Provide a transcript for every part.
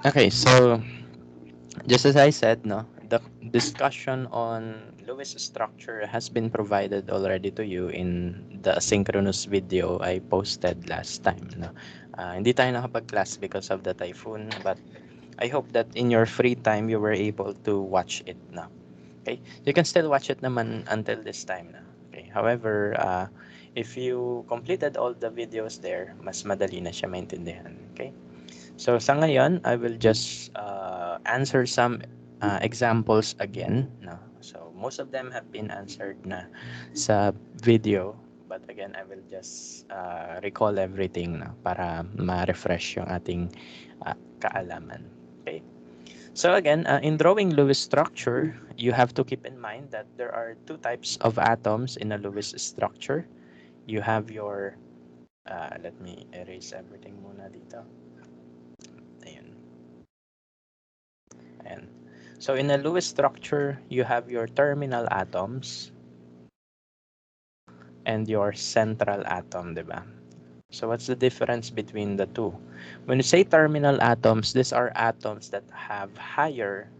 Okay, so just as I said, no, the discussion on Lewis structure has been provided already to you in the asynchronous video I posted last time. No, hindi tayo nakapag-class because of the typhoon, but I hope that in your free time you were able to watch it. No, okay, you can still watch it naman until this time. No, okay. However, if you completed all the videos there, mas madali na siya maintindihan. Okay. So sa ngayon, I will just answer some examples again. No? So most of them have been answered na sa video. But again, I will just recall everything na para ma-refresh yung ating kaalaman. Okay. So again, in drawing Lewis structure, you have to keep in mind that there are two types of atoms in a Lewis structure. You have your, let me erase everything muna dito. Ayun. Ayan. So in a Lewis structure, you have your terminal atoms and your central atom, di ba? So what's the difference between the two? When you say terminal atoms, these are atoms that have higher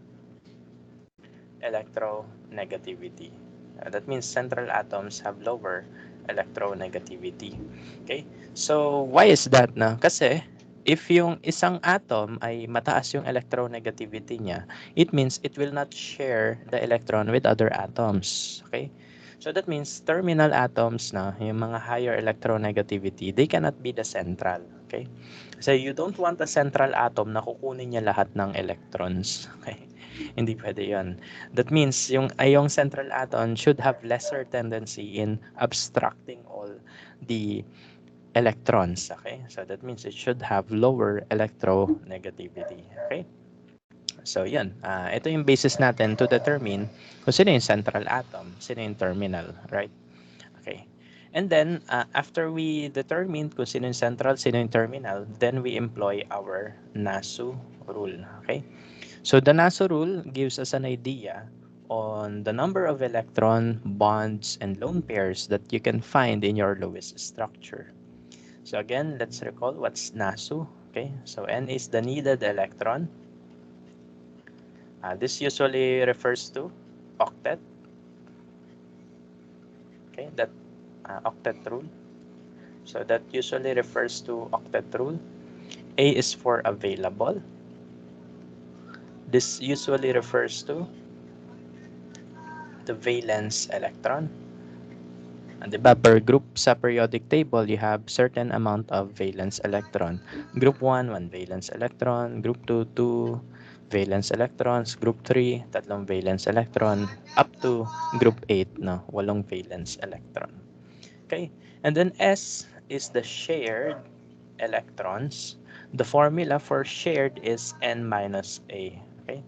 electronegativity. That means central atoms have lower electronegativity. Okay? So why is that na? Kasi if yung isang atom ay mataas yung electronegativity niya, it means it will not share the electron with other atoms. Okay? So that means terminal atoms na, yung mga higher electronegativity, they cannot be the central. Okay? So you don't want a central atom na kukunin niya lahat ng electrons. Okay? Hindi pwede yun. That means yung central atom should have lesser tendency in abstracting all the electrons. Okay? So that means it should have lower electronegativity. Okay? So yun, ito yung basis natin to determine kung sino yung central atom, sino yung terminal, right? Okay. And then, after we determine kung sino yung central, sino yung terminal, then we employ our NASU rule. Okay? So the NASU rule gives us an idea on the number of electron, bonds, and lone pairs that you can find in your Lewis structure. So again, let's recall what's NASU. Okay, so N is the needed electron. This usually refers to octet. Okay, that octet rule. So that usually refers to octet rule. A is for available. This usually refers to the valence electron. Diba, per group sa periodic table, you have certain amount of valence electron. Group 1, 1 valence electron. Group 2, 2 valence electrons. Group 3, tatlong valence electron. Up to group 8, no, walong valence electron. Okay, and then S is the shared electrons. The formula for shared is N minus A. Okay,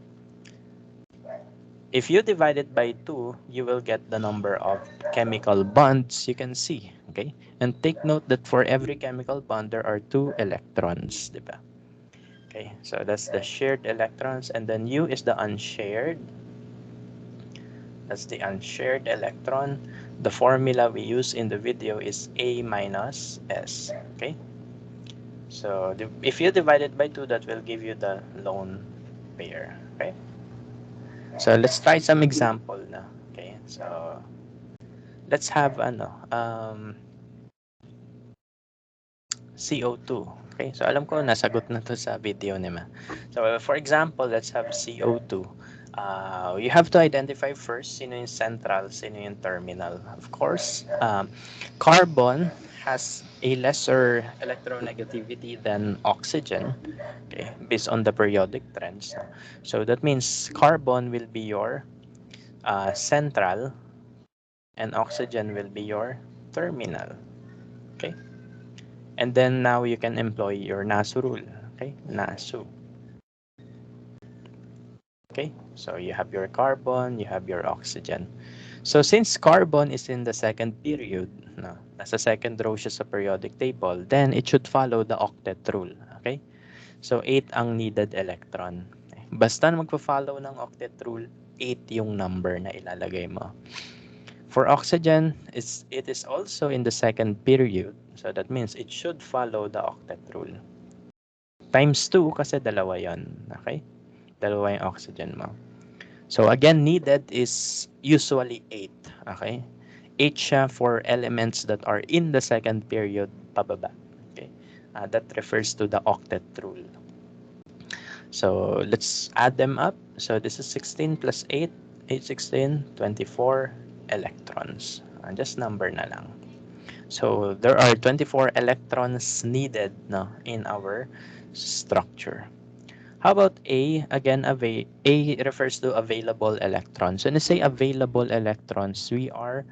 if you divide it by 2, you will get the number of chemical bonds you can see. Okay? And take note that for every chemical bond, there are 2 electrons. Diba? Okay, so that's the shared electrons. And then U is the unshared. That's the unshared electron. The formula we use in the video is A minus S. Okay? So if you divide it by 2, that will give you the lone pair. Okay? So let's try some example na. Okay? So let's have CO2. Okay, so alam ko nasagot na to sa video ni Ma. So for example, let's have CO2. You have to identify first sino yung central, sino yung terminal. Of course, carbon has a lesser electronegativity than oxygen, okay, based on the periodic trends. So that means carbon will be your central and oxygen will be your terminal. Okay, and then now you can employ your NASU rule. Okay, NASU. Okay, so you have your carbon, you have your oxygen. So since carbon is in the second period, no, nasa second row siya sa periodic table, then it should follow the octet rule. Okay, so 8 ang needed electron. Okay. Basta magpa-follow ng octet rule, 8 yung number na ilalagay mo. For oxygen, it is also in the second period. So that means it should follow the octet rule. Times 2 kasi dalawa yon. Okay? Dalawa yung oxygen mo. So again, needed is usually 8. Okay? 8 siya for elements that are in the second period pababa. Okay? That refers to the octet rule. So let's add them up. So this is 16 plus 8, 8, 16, 24 electrons. Just number na lang. So there are 24 electrons needed no, in our structure. How about A? Again, A refers to available electrons. When I say available electrons, we are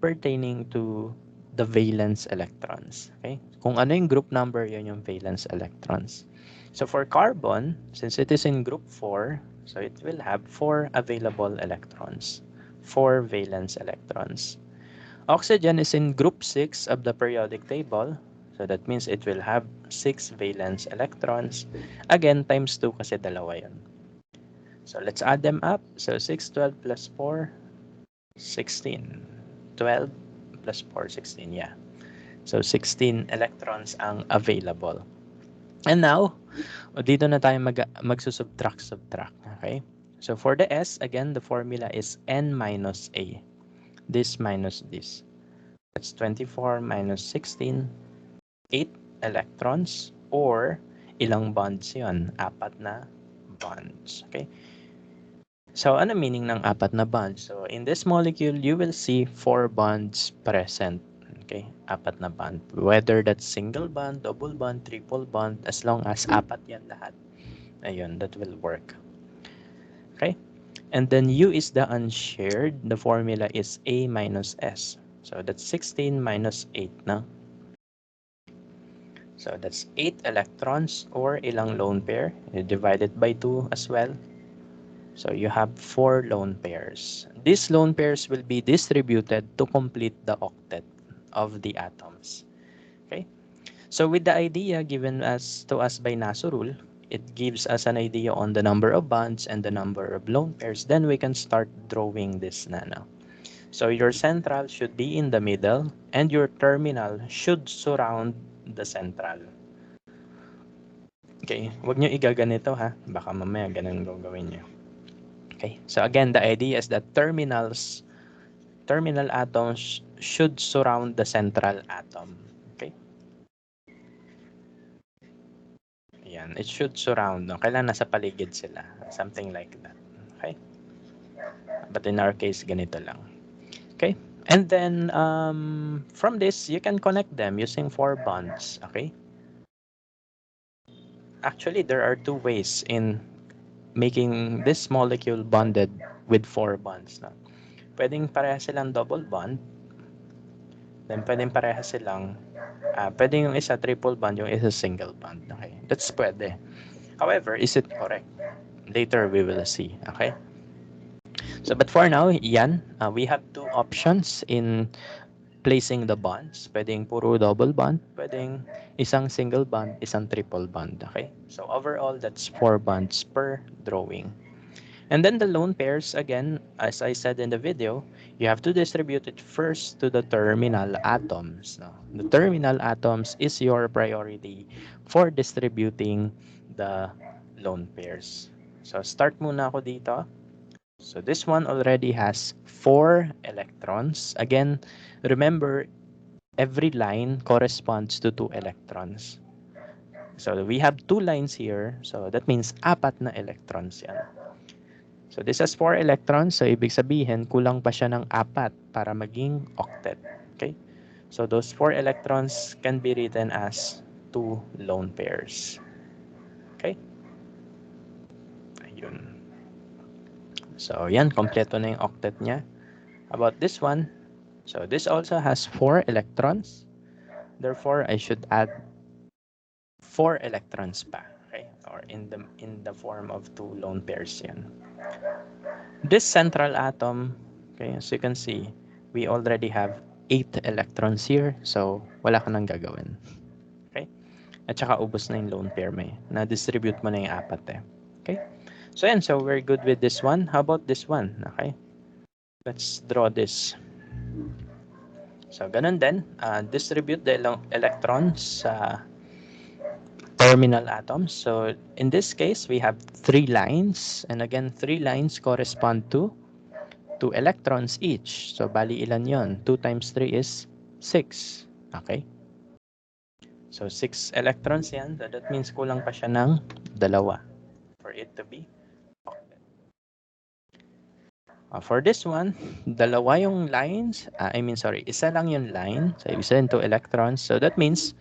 pertaining to the valence electrons. Okay? Kung ano yung group number, yun yung valence electrons. So for carbon, since it is in group 4, so it will have 4 available electrons, 4 valence electrons. Oxygen is in group 6 of the periodic table, so that means it will have 6 valence electrons. Again, times 2 kasi dalawa yun. So let's add them up. So 6, 12 plus 4, 16. 12 plus 4, 16, yeah. So 16 electrons ang available. And now, dito na tayo magsusubtract. Okay? So for the S, again, the formula is N minus A. This minus this. That's 24 minus 16, 8 electrons, or ilang bonds yon? 4 na bonds. Okay? So, ano meaning ng 4 na bonds? So, in this molecule, you will see 4 bonds present. Okay? 4 na bond. Whether that's single bond, double bond, triple bond, as long as 4 yan lahat. Ayun, that will work. Okay? And then U is the unshared. The formula is A minus S. So, that's 16 minus 8 na. So, that's 8 electrons or ilang lone pair. You divide it by 2 as well. So you have 4 lone pairs. These lone pairs will be distributed to complete the octet of the atoms. Okay? So with the idea given to us by Nasu rule, it gives us an idea on the number of bonds and the number of lone pairs. Then we can start drawing this na now. So your central should be in the middle and your terminal should surround the central. Okay, huwag nyo igaganito ha. Baka mamaya ganun gagawin nyo. Okay, so again, the idea is that terminal atoms should surround the central atom. Okay? Ayan, it should surround. No? Kailangan nasa paligid sila. Something like that. Okay? But in our case, ganito lang. Okay? And then, from this, you can connect them using 4 bonds. Okay? Actually, there are 2 ways in making this molecule bonded with 4 bonds. No? Pwedeng pareha silang double bond. Then, pwedeng pareha silang, pwede yung isa triple bond, yung isa single bond. Okay? That's pwede. However, is it correct? Later, we will see. Okay? So, but for now, yan, we have 2 options in placing the bonds. Pwedeng puro double bond, pwedeng isang single bond, isang triple bond. Okay? So, overall, that's 4 bonds per drawing. And then the lone pairs, again, as I said in the video, you have to distribute it first to the terminal atoms. No? The terminal atoms is your priority for distributing the lone pairs. So start muna ako dito. So this one already has 4 electrons. Again, remember, every line corresponds to 2 electrons. So we have 2 lines here. So that means 4 na electrons yan. So this has 4 electrons. So ibig sabihin, kulang pa siya ng 4 para maging octet. Okay? So those 4 electrons can be written as 2 lone pairs. Okay? Ayun. So yan, kompleto na yung octet niya. About this one, so this also has 4 electrons. Therefore, I should add 4 electrons pa. Okay? Or in the form of 2 lone pairs yan. This central atom, okay, as you can see, we already have 8 electrons here. So, wala ka nang gagawin. Okay? At saka ubos na yung lone pair mo eh. Na-distribute mo na yung 4 eh. Okay? So, yan. So, we're good with this one. How about this one? Okay? Let's draw this. So, ganun din. Distribute the electrons sa terminal atoms. So in this case, we have 3 lines. And again, 3 lines correspond to 2 electrons each. So bali ilan yon? 2 times 3 is 6. Okay? So 6 electrons yan. So that means kulang pa siya ng 2 for it to be octet. For this one, dalawa yung lines. Isa lang yung line. So ibig sabihin 2 electrons. So that means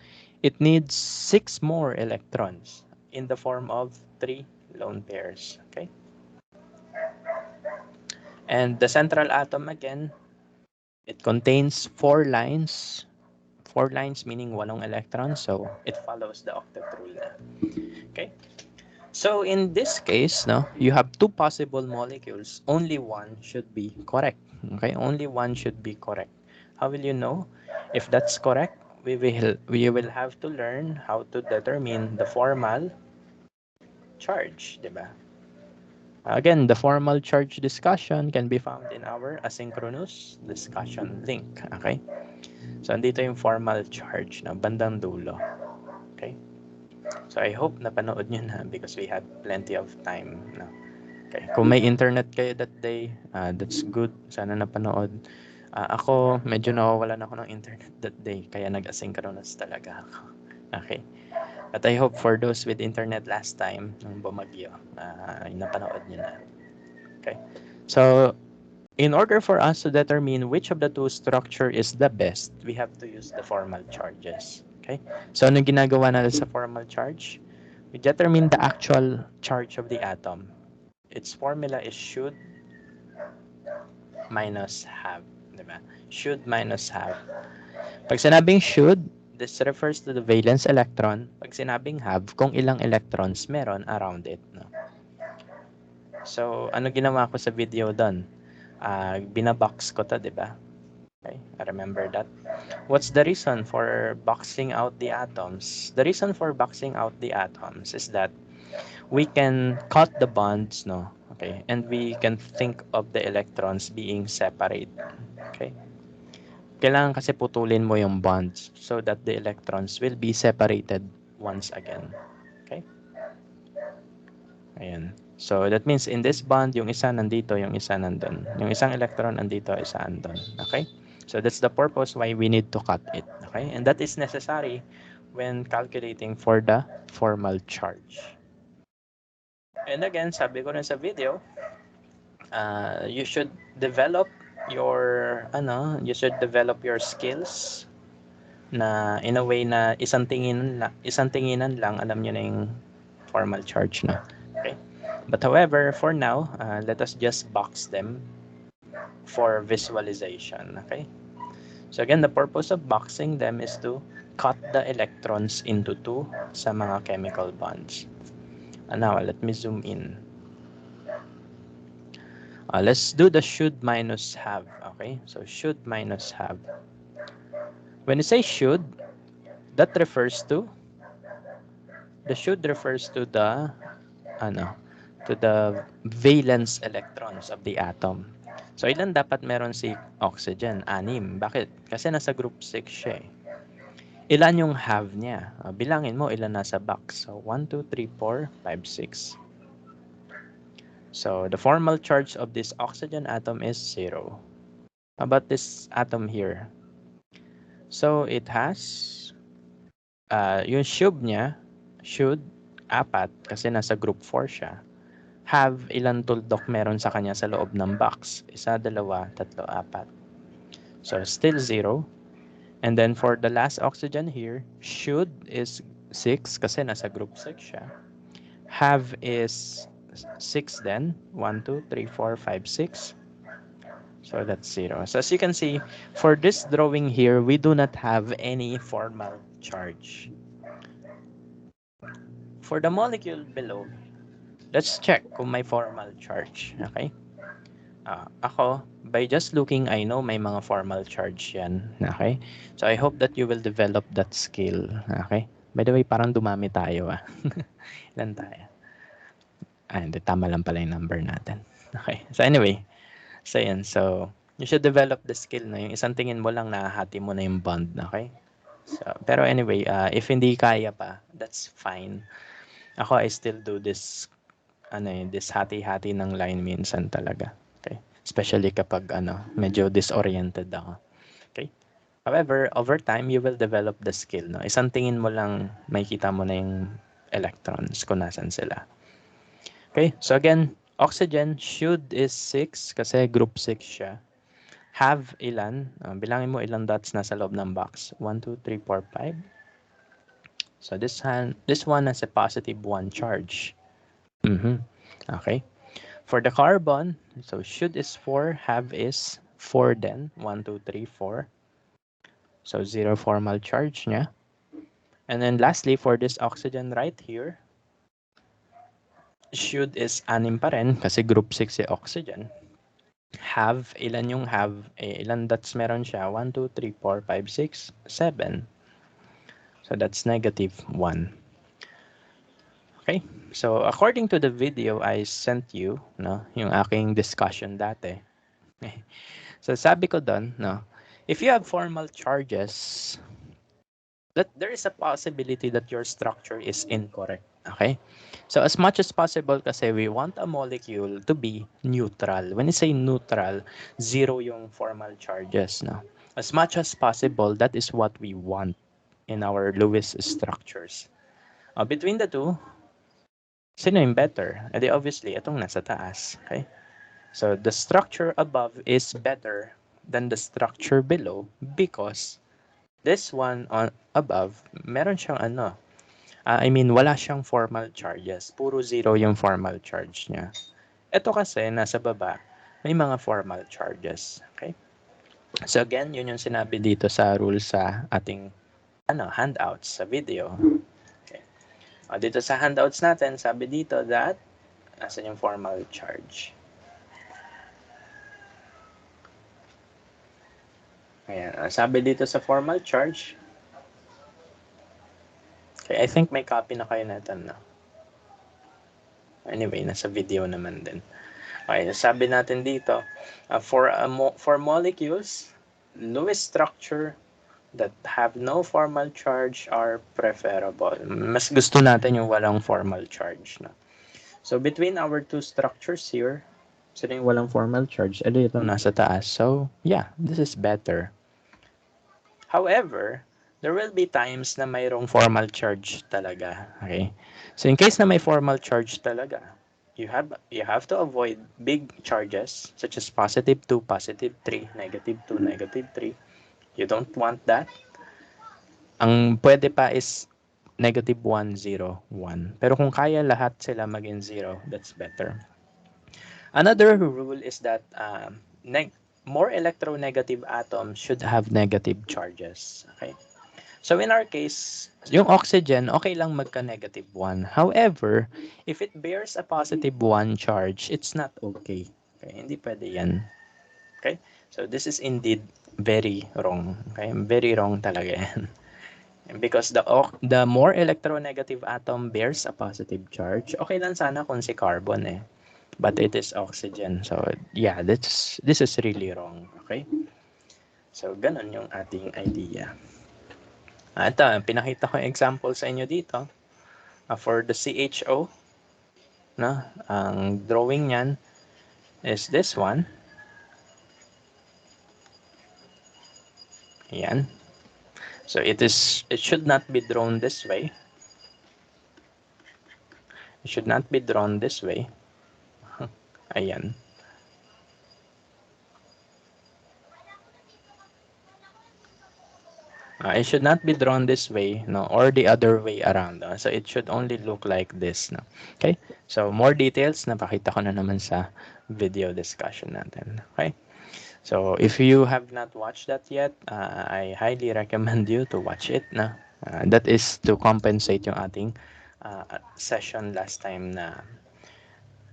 it needs 6 more electrons in the form of 3 lone pairs. Okay? And the central atom again, it contains 4 lines. 4 lines meaning 8 electrons. So it follows the octet rule na. Okay? So in this case, no, you have 2 possible molecules. Only one should be correct. Okay? Only one should be correct. How will you know if that's correct? We will have to learn how to determine the formal charge, diba? Again, the formal charge discussion can be found in our asynchronous discussion link. Okay? So, andito yung formal charge na bandang dulo. Okay? So, I hope napanood nyo na because we had plenty of time. No? Okay. Kung may internet kayo that day, that's good. Sana napanood. Ako, medyo nawawalan ako ng internet that day. Kaya nag-asynchronous talaga ako. Okay? But I hope for those with internet last time, nung bumagyo, napanood nyo na. Okay? So, in order for us to determine which of the two structure is the best, we have to use the formal charges. Okay? So, anong ginagawa natin sa formal charge? We determine the actual charge of the atom. Its formula is should minus have. Diba? Should minus have. Pag sinabing should, this refers to the valence electron. Pag sinabing have, kung ilang electrons meron around it. No? So, ano ginawa ko sa video doon? Binabox ko to, diba? Okay, I remember that. What's the reason for boxing out the atoms? The reason for boxing out the atoms is that we can cut the bonds, no? Okay, and we can think of the electrons being separate. Okay. Kailangan kasi putulin mo yung bonds so that the electrons will be separated once again. Okay? Ayan. So, that means in this bond, yung isa nandito, yung isa nandun. Yung isang electron nandito, isa andun. Okay? So, that's the purpose why we need to cut it. Okay? And that is necessary when calculating for the formal charge. And again, sabi ko rin sa video, you should develop your skills na in a way na isang tinginan lang alam niyo na yung formal charge na. Okay? But however, for now, let us just box them for visualization. Okay? So again, the purpose of boxing them is to cut the electrons into 2 sa mga chemical bonds. And now, let me zoom in. Let's do the should minus have. Okay, so should minus have. When you say should, that refers to the valence electrons of the atom. So ilan dapat meron si oxygen? 6. Bakit? Kasi nasa group 6 siya. Ilan yung have niya? Bilangin mo ilan nasa box. So 1, 2, 3, 4, 5, 6. So the formal charge of this oxygen atom is 0. How about this atom here? So it has yung should niya, 4 kasi nasa group 4 siya. Have, ilan tuldok meron sa kanya sa loob ng box? 1, 2, 3, 4. So still 0. And then for the last oxygen here, should is 6 kasi nasa group 6 siya. Have is 6 then. 1, 2, 3, 4, 5, 6. So that's 0. So as you can see, for this drawing here, we do not have any formal charge. For the molecule below, let's check kung may formal charge. Okay? Ako, by just looking, I know may mga formal charge yan. Okay? So I hope that you will develop that skill. Okay? By the way, parang dumami tayo. Ilan tayo? Hindi, tama lang pala yung number natin. Okay. So anyway, so yan. So, you should develop the skill na yung isang tingin mo lang nahahati mo na yung bond. Okay? So, pero anyway, if hindi kaya pa, that's fine. Ako, I still do this, this hati-hati ng line minsan talaga. Okay? Especially kapag, medyo disoriented ako. Okay? However, over time, you will develop the skill, no? Isang tingin mo lang, makikita mo na yung electrons kung nasan sila. Okay? So again, oxygen should is 6 kasi group 6 siya. Have ilan? Bilangin mo ilang dots nasa loob ng box. 1, 2, 3, 4, 5. So this one has a positive 1 charge. Okay. For the carbon, so should is 4, have is 4 then. 1, 2, 3, 4. So 0 formal charge niya. And then lastly, for this oxygen right here, should is 6 pa rin kasi group 6 si oxygen. Have, ilan yung have? Ilan dots meron siya? 1, 2, 3, 4, 5, 6, 7. So that's negative 1. Okay? So according to the video I sent you, no, yung aking discussion dati. So sabi ko doon, no, if you have formal charges, that there is a possibility that your structure is incorrect. Okay? So as much as possible kasi we want a molecule to be neutral. When you say neutral, 0 yung formal charges. No? As much as possible, that is what we want in our Lewis structures. Between the two, sino yung better? Edi obviously, itong nasa taas. Okay? So the structure above is better than the structure below because this one on above, meron siyang wala siyang formal charges. Puro 0 yung formal charge niya. Ito kasi, nasa baba, may mga formal charges. Okay? So again, yun yung sinabi dito sa rule sa ating handouts sa video. Okay. Dito sa handouts natin, sabi dito that, nasan yung formal charge? Ayan, sabi dito sa formal charge, okay, I think may copy na kayo natin, no? Anyway, nasa video naman din. Okay, sabi natin dito, for molecules, Lewis structure that have no formal charge are preferable. Mas gusto natin yung walang formal charge. No? So, between our two structures here, sila yung walang formal charge, ito nasa taas. So, yeah, this is better. However, there will be times na mayroong formal charge talaga. Okay? So in case na may formal charge talaga, you have to avoid big charges such as positive 2, positive 3, negative 2, negative 3. You don't want that. Ang pwede pa is negative 1, 0, 1. Pero kung kaya lahat sila maging 0, that's better. Another rule is that more electronegative atoms should have negative charges. Okay? So in our case, yung oxygen, okay lang magka-negative 1. However, if it bears a positive 1 charge, it's not okay. Okay? Hindi pwede yan. Okay? So this is indeed very wrong. Okay? Very wrong talaga yan. Because the more electronegative atom bears a positive charge, okay lang sana kung si carbon eh. But it is oxygen. So, yeah, this is really wrong. Okay? So, ganun yung ating idea. Ito, pinakita ko yung example sa inyo dito. For the CHO, no, ang drawing niyan is this one. Ayan. So, it should not be drawn this way. It should not be drawn this way. Ayan. It should not be drawn this way, no, or the other way around. So it should only look like this, no. Okay? So more details napakita ko na naman sa video discussion natin. Okay? So if you have not watched that yet, I highly recommend you to watch it, no. That is to compensate yung ating session last time na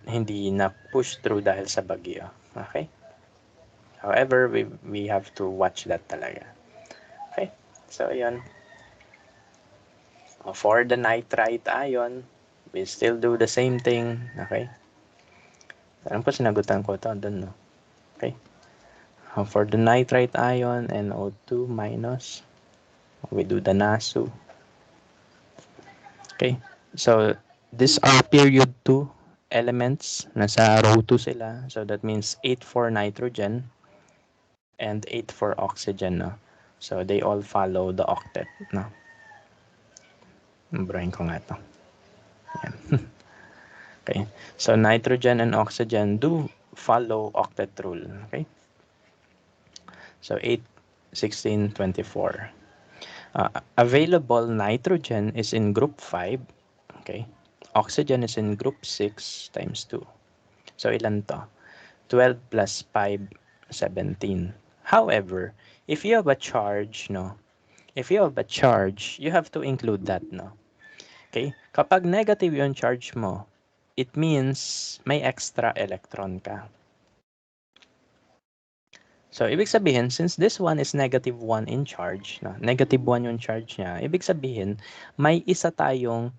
hindi na push through dahil sa bagyo. Okay? However, we have to watch that talaga. Okay? So, yun. For the nitrite ion, we still do the same thing. Okay? Alam ko, sinagutan ko ito. Doon, no? Okay? For the nitrite ion, NO2 minus. We do the NASU. Okay, so these are period 2 elements. Nasa row 2 sila. So that means 8 for nitrogen and 8 for oxygen. No? So they all follow the octet. No? Umbrahin ko nga ito. Yan. Okay, so nitrogen and oxygen do follow octet rule. Okay, so 8, 16, 24. Available nitrogen is in group 5. Okay, oxygen is in group 6 times 2. So ilan to? 12 plus 5, 17. However, if you have a charge, no? If you have a charge, you have to include that, no? Okay? Kapag negative yung charge mo, it means may extra electron ka. So, ibig sabihin, since this one is negative 1 in charge, no? Negative 1 yung charge niya, ibig sabihin, may isa tayong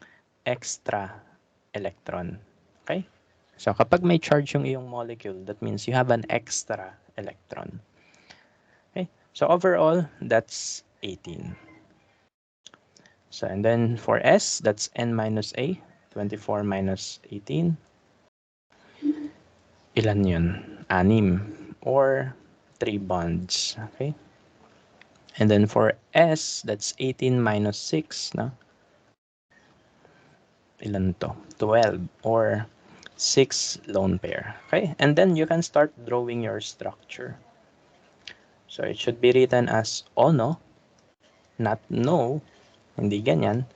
extra electron. Okay? So, kapag may charge yung iyong molecule, that means you have an extra electron. Okay? So, overall, that's 18. So, and then for S, that's N minus A, 24 minus 18. Ilan yun? 6 or 3 bonds. Okay? And then for S, that's 18 minus 6. No? Ilan to? 12 or 6 lone pair. Okay? And then you can start drawing your structure. So it should be written as ono, not no. Hindi ganyan.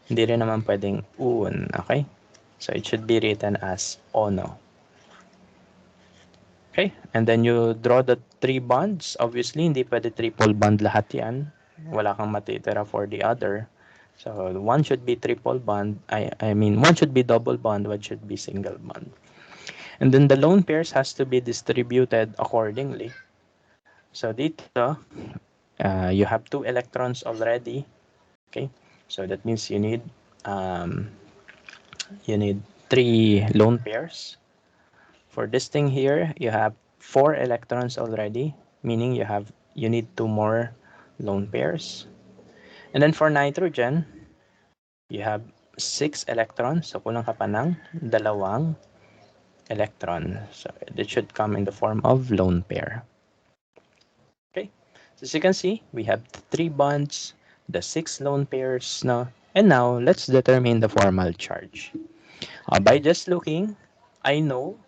Hindi rin naman pwedeng un. Okay? So it should be written as ono. Okay? And then you draw the 3 bonds. Obviously, hindi pwede triple bond lahat yan. Wala kang matitira for the other. So one should be triple bond. I mean, one should be double bond, one should be single bond. And then the lone pairs has to be distributed accordingly. So dito, you have 2 electrons already. Okay, so that means you need 3 lone pairs. For this thing here, you have 4 electrons already, meaning you need 2 more lone pairs. And then for nitrogen, you have 6 electrons, so kulang ka pa ng 2 electron. So it should come in the form of lone pair. Okay, so as you can see, we have 3 bonds, the 6 lone pairs now, and now let's determine the formal charge. By just looking, I know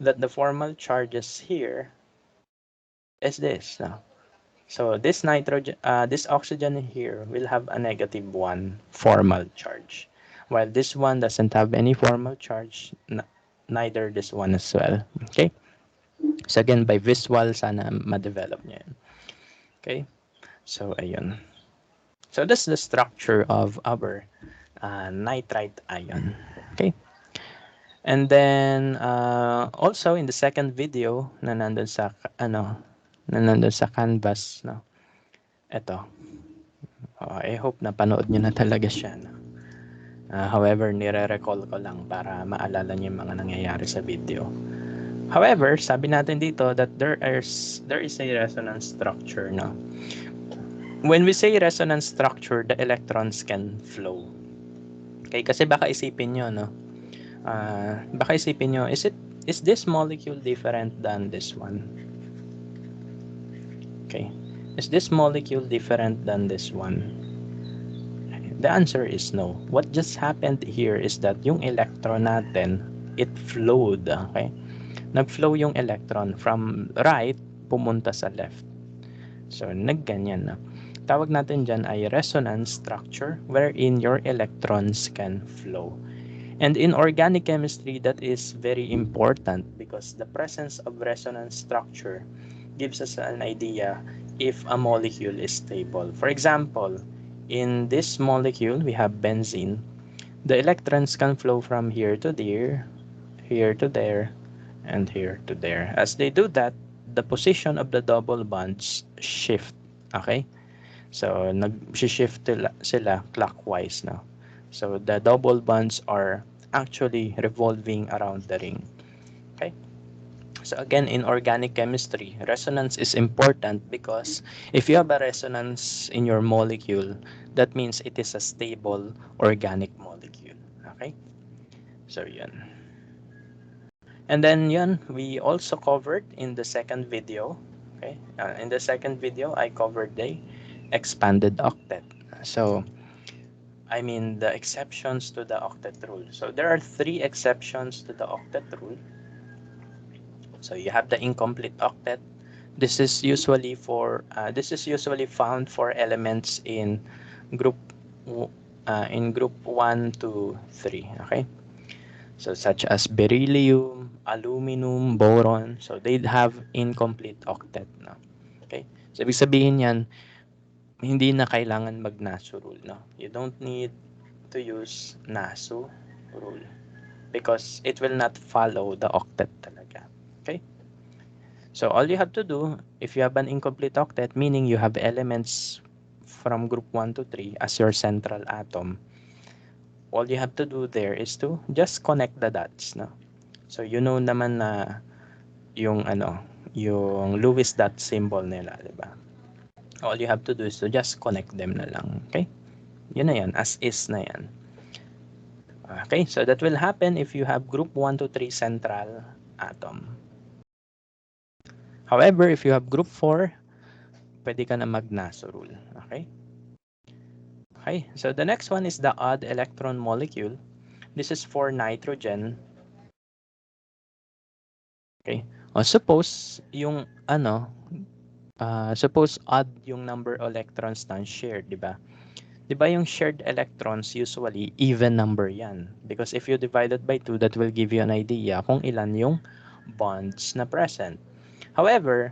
that the formal charges here is this now. So this nitrogen, this oxygen here will have a negative 1 formal charge, while this one doesn't have any formal charge, neither this one as well. Okay, so again, by visual, sana ma-develop nyo yan. Okay, so ayun. So that's the structure of our nitrite ion. Okay, and then also in the second video na nandun sa canvas, no? Ito. I hope napanood nyo na talaga siya. No? However, nire-recall ko lang para maalala nyo yung mga nangyayari sa video. However, sabi natin dito that there is a resonance structure. No? When we say resonance structure, the electrons can flow. Okay, kasi baka isipin nyo, no? Is this molecule different than this one? Okay. Is this molecule different than this one? The answer is no. What just happened here is that yung electron natin, it flowed. Okay? Nag-flow yung electron from right, pumunta sa left. So, nagganyan na. Tawag natin dyan ay resonance structure wherein your electrons can flow. And in organic chemistry, that is very important because the presence of resonance structure gives us an idea if a molecule is stable. For example, in this molecule, we have benzene. The electrons can flow from here to there, here to there, and here to there. As they do that, the position of the double bonds shift. Okay? So, nag-shift sila clockwise now. So, the double bonds are actually revolving around the ring. Okay? So again, in organic chemistry, resonance is important because if you have a resonance in your molecule, that means it is a stable organic molecule. Okay? So yun. And then yun, we also covered in the second video. Okay? In the second video, I covered the expanded octet. So, I mean the exceptions to the octet rule. So there are 3 exceptions to the octet rule. So you have the incomplete octet. This is usually found for elements group in group 1 to 3. Okay, so such as beryllium, aluminum, boron. So they have incomplete octet. No? Okay, so ibig sabihin yan, hindi na kailangan mag-NASU rule. No, you don't need to use NASU rule because it will not follow the octet talaga. Okay. So all you have to do, if you have an incomplete octet, meaning you have elements from group 1 to 3 as your central atom, all you have to do there is to just connect the dots. No? So you know naman na yung yung Lewis dot symbol nila, di ba? All you have to do is to just connect them na lang. Okay? Yun na yan, as is na yan. Okay, so that will happen if you have group 1 to 3 central atom. However, if you have group 4, pwede ka na mag-NASO rule. Okay? Okay, so the next one is the odd electron molecule. This is for nitrogen. Okay. O suppose yung suppose odd yung number of electrons na shared, di ba? Di ba yung shared electrons usually even number yan? Because if you divide it by 2, that will give you an idea kung ilan yung bonds na present. However,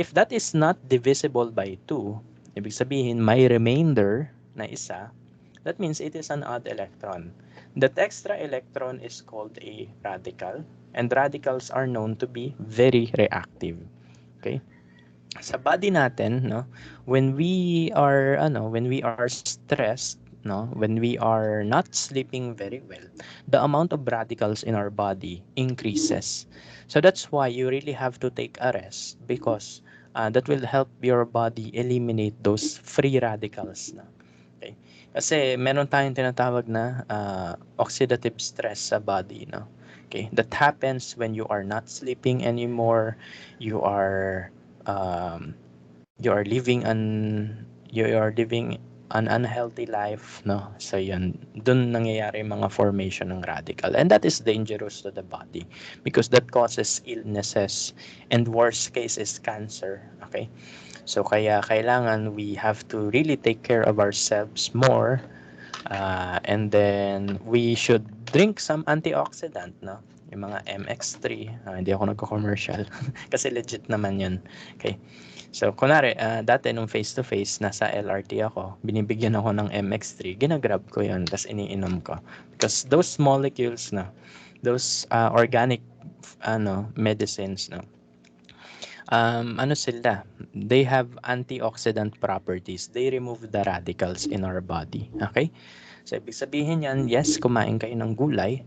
if that is not divisible by 2, ibig sabihin may remainder na isa, that means it is an odd electron. That extra electron is called a radical, and radicals are known to be very reactive. Okay? Sa body natin, no, when we are stressed, no, when we are not sleeping very well, the amount of radicals in our body increases. So that's why you really have to take a rest because that will help your body eliminate those free radicals. No? Okay. Kasi meron tayong tinatawag na oxidative stress sa body, no? Okay, that happens when you are not sleeping anymore, you are you are living an unhealthy life, no? So yun, dun nangyayari yung mga formation ng radical, and that is dangerous to the body because that causes illnesses and worst case is cancer. Okay, so kaya kailangan we have to really take care of ourselves more, and then we should drink some antioxidant, no? Yung mga MX3, hindi ako nagko-commercial kasi legit naman yun. Okay. So, kunwari, dati nung face-to-face, nasa LRT ako, binibigyan ako ng MX3, ginagrab ko yun, tapos iniinom ko. Because those molecules, no, those organic medicines, no, sila, they have antioxidant properties. They remove the radicals in our body. Okay? So, ibig sabihin yan, yes, kumain kayo ng gulay,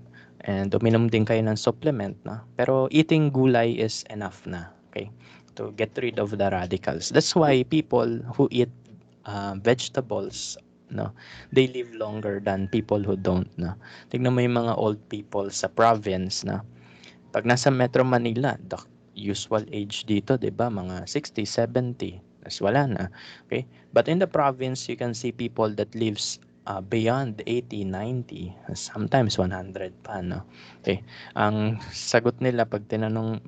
and uminom din kayo ng supplement, no? Pero eating gulay is enough na, okay, to get rid of the radicals. That's why people who eat vegetables, no, they live longer than people who don't, no. Tignan mo yung mga old people sa province, na pag nasa Metro Manila, the usual age dito, 'di ba, mga 60, 70, tas wala na. Okay? But in the province, you can see people that lives beyond 80, 90, sometimes 100 pa, no? Okay. Ang sagot nila pag tinanong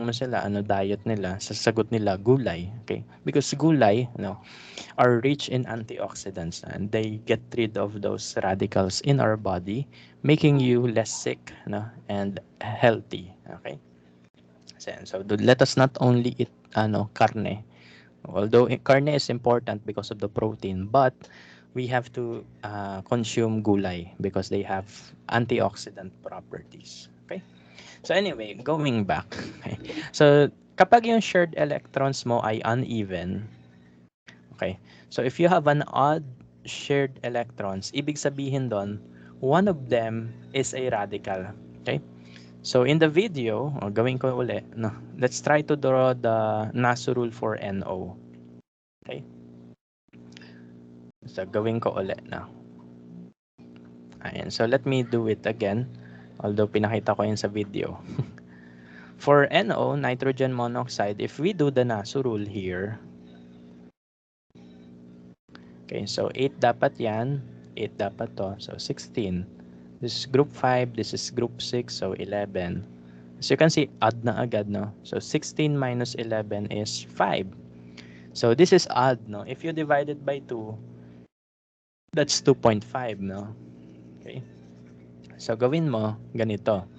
mo sila ano diet nila, sasagot nila gulay, okay? Because gulay, no, are rich in antioxidants and they get rid of those radicals in our body, making you less sick, no, and healthy, okay? So let us not only eat carne, although carne is important because of the protein, but we have to consume gulay because they have antioxidant properties. Okay? So anyway, going back. Okay. So kapag yung shared electrons mo ay uneven, okay. So if you have an odd shared electrons, ibig sabihin doon, one of them is a radical. Okay? So in the video, gawin ko uli, no? Let's try to draw the NASU rule for NO. Okay? So gawin ko uli na. Ayan. So let me do it again. Although pinakita ko yun sa video. For NO, nitrogen monoxide, if we do the NASU rule here, okay, so 8 dapat yan, 8 dapat to, so 16. This is group 5, this is group 6, so 11. As you can see, odd na agad, no? So 16 minus 11 is 5. So this is odd, no? If you divide it by 2, that's 2.5, no? Okay. So gawin mo ganito.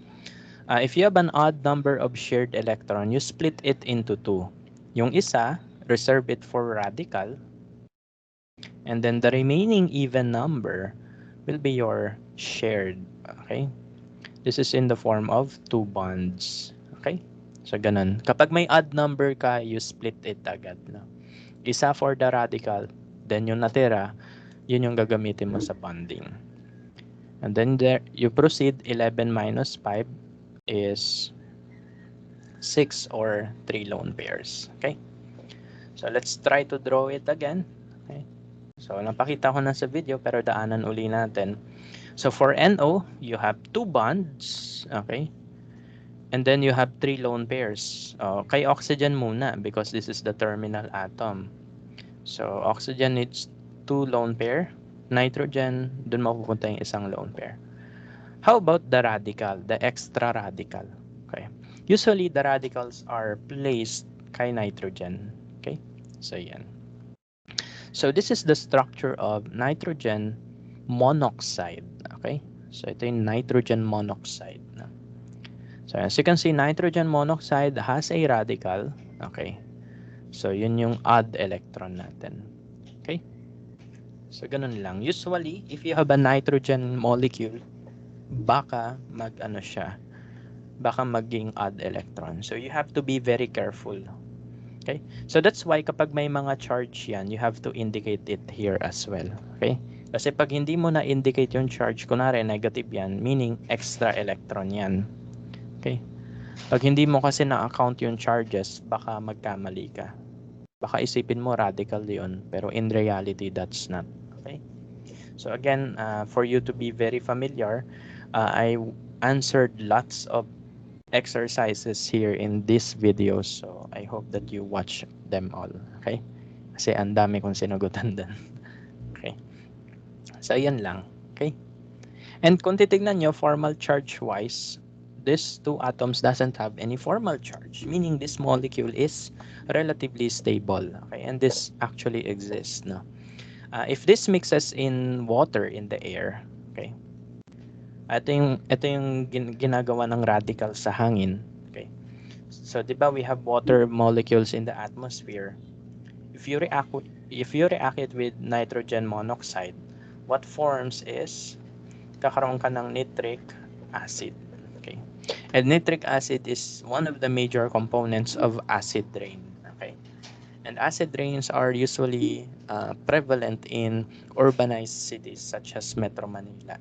If you have an odd number of shared electron, you split it into 2. Yung isa, reserve it for radical. And then the remaining even number will be your shared. Okay? This is in the form of 2 bonds. Okay? So ganun. Kapag may odd number ka, you split it agad. No? Isa for the radical, then yung natira, yun yung gagamitin mo sa bonding. And then there, you proceed. 11 minus 5 is 6 or 3 lone pairs. Okay? So let's try to draw it again. Okay? So napakita ko na sa video pero daanan uli natin. So for NO, you have 2 bonds. Okay? And then you have 3 lone pairs. Kay oxygen muna because this is the terminal atom. So oxygen needs 2 lone pair. Nitrogen, dun mapupunta yung isang lone pair. How about the radical, the extra radical? Okay. Usually, the radicals are placed kay nitrogen. Okay. So, yan. So, this is the structure of nitrogen monoxide. Okay. So, ito yung nitrogen monoxide. So, as you can see, nitrogen monoxide has a radical. Okay. So, yun yung odd electron natin. Okay. So, ganun lang. Usually, if you have a nitrogen molecule, baka mag-ano siya, baka maging odd electron. So, you have to be very careful. Okay? So, that's why kapag may mga charge yan, you have to indicate it here as well. Okay? Kasi pag hindi mo na-indicate yung charge, kunwari negative yan, meaning extra electron yan. Okay? Pag hindi mo kasi na-account yung charges, baka magkamali ka. Baka isipin mo radical yun, pero in reality, that's not. Okay? So, again, for you to be very familiar, I answered lots of exercises here in this video, so I hope that you watch them all. Okay? Kasi ang dami kong sinugutan dun. Okay? So, yan lang. Okay? And kung titignan nyo, formal charge-wise, these two atoms doesn't have any formal charge, meaning this molecule is relatively stable. Okay? And this actually exists. No? If this mixes in water in the air, okay, ito yung ginagawa ng radical sa hangin. Okay. So, di ba we have water molecules in the atmosphere. If you react it with nitrogen monoxide, what forms is kakaroon ka ng nitric acid. Okay. And nitric acid is one of the major components of acid rain. Okay. And acid rains are usually prevalent in urbanized cities such as Metro Manila.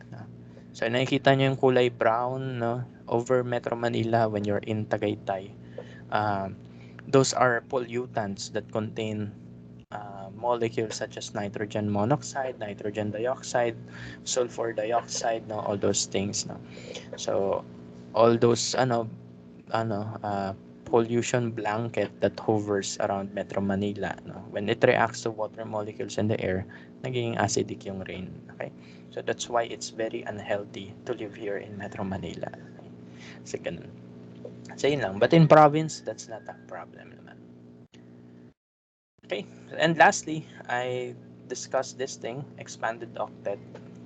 So nakikita nyo yung kulay brown, no, over Metro Manila when you're in Tagaytay. Those are pollutants that contain molecules such as nitrogen monoxide, nitrogen dioxide, sulfur dioxide, no, all those things. No. So all those pollution blanket that hovers around Metro Manila, no, when it reacts to water molecules in the air, naging acidic yung rain. Okay? So that's why it's very unhealthy to live here in Metro Manila. Okay? So ganun. So yun lang. But in province, that's not a problem naman. Okay? And lastly, I discussed this thing, expanded octet.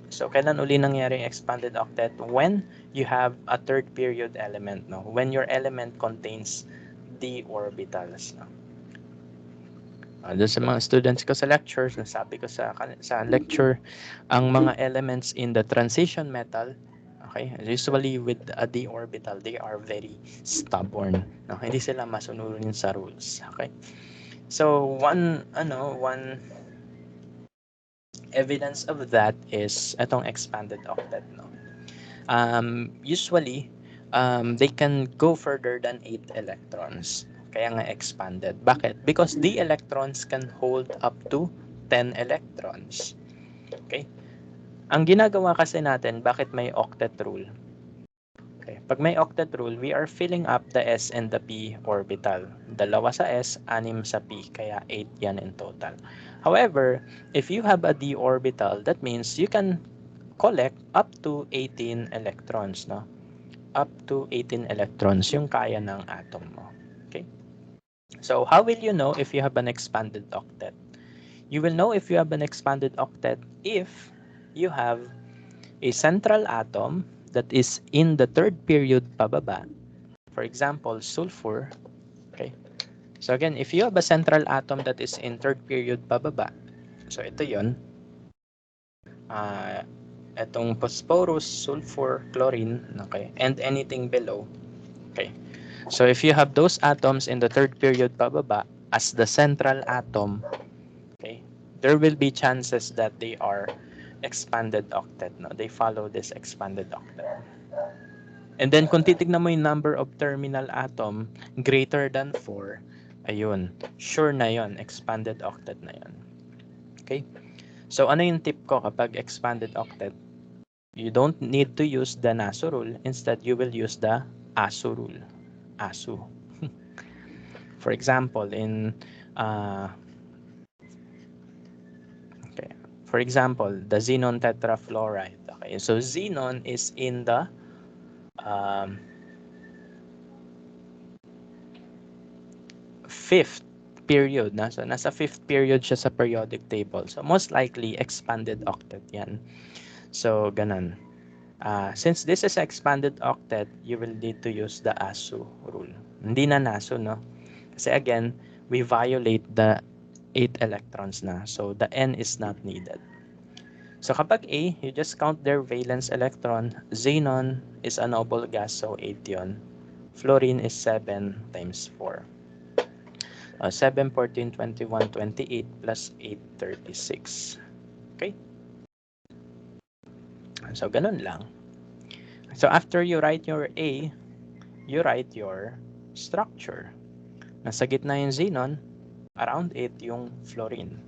So kailan uli nangyari yung expanded octet? When you have a third period element, no? When your element contains d orbitals, no? Doon sa mga students ko sa lectures, nasabi ko sa lecture, ang mga elements in the transition metal, okay, usually with a d orbital, they are very stubborn. No? Hindi sila masunod sa rules. Okay? So one evidence of that is itong expanded octet. No? Usually, they can go further than 8 electrons. Kaya nga expanded. Bakit? Because the electrons can hold up to 10 electrons. Okay? Ang ginagawa kasi natin, bakit may octet rule? Okay. Pag may octet rule, we are filling up the s and the p orbital. Dalawa sa s, 6 sa p, kaya 8 yan in total. However, if you have a d orbital, that means you can collect up to 18 electrons, no? Up to 18 electrons yung kaya ng atom mo. Okay? So, how will you know if you have an expanded octet? You will know if you have an expanded octet if you have a central atom that is in the third period pababa. For example, sulfur. Okay? So again, if you have a central atom that is in third period pababa, so ito yun, itong phosphorus, sulfur, chlorine, okay, and anything below. Okay. So if you have those atoms in the third period pababa as the central atom, okay, there will be chances that they are expanded octet. No? They follow this expanded octet. And then kung titignan mo yung number of terminal atom greater than 4, ayun, sure na yon, expanded octet na yon. Okay? So ano yung tip ko kapag expanded octet? You don't need to use the NASU rule. Instead, you will use the ASU rule. ASU. For example, okay, for example, the xenon tetrafluoride. Okay, so xenon is in the fifth period na. So nasa fifth period siya sa periodic table. So most likely expanded octet yan. So ganun. Since this is expanded octet, you will need to use the ASU rule. Hindi na NASU, no? Kasi again, we violate the 8 electrons na. So the N is not needed. So kapag A, you just count their valence electron. Xenon is a noble gas, so 8 yun. Fluorine is 7 times 4. 7, 14, 21, 28 plus 8, 36. Okay? So ganun lang. So after you write your A, you write your structure. Nasa gitna yung xenon, around 8 yung fluorine.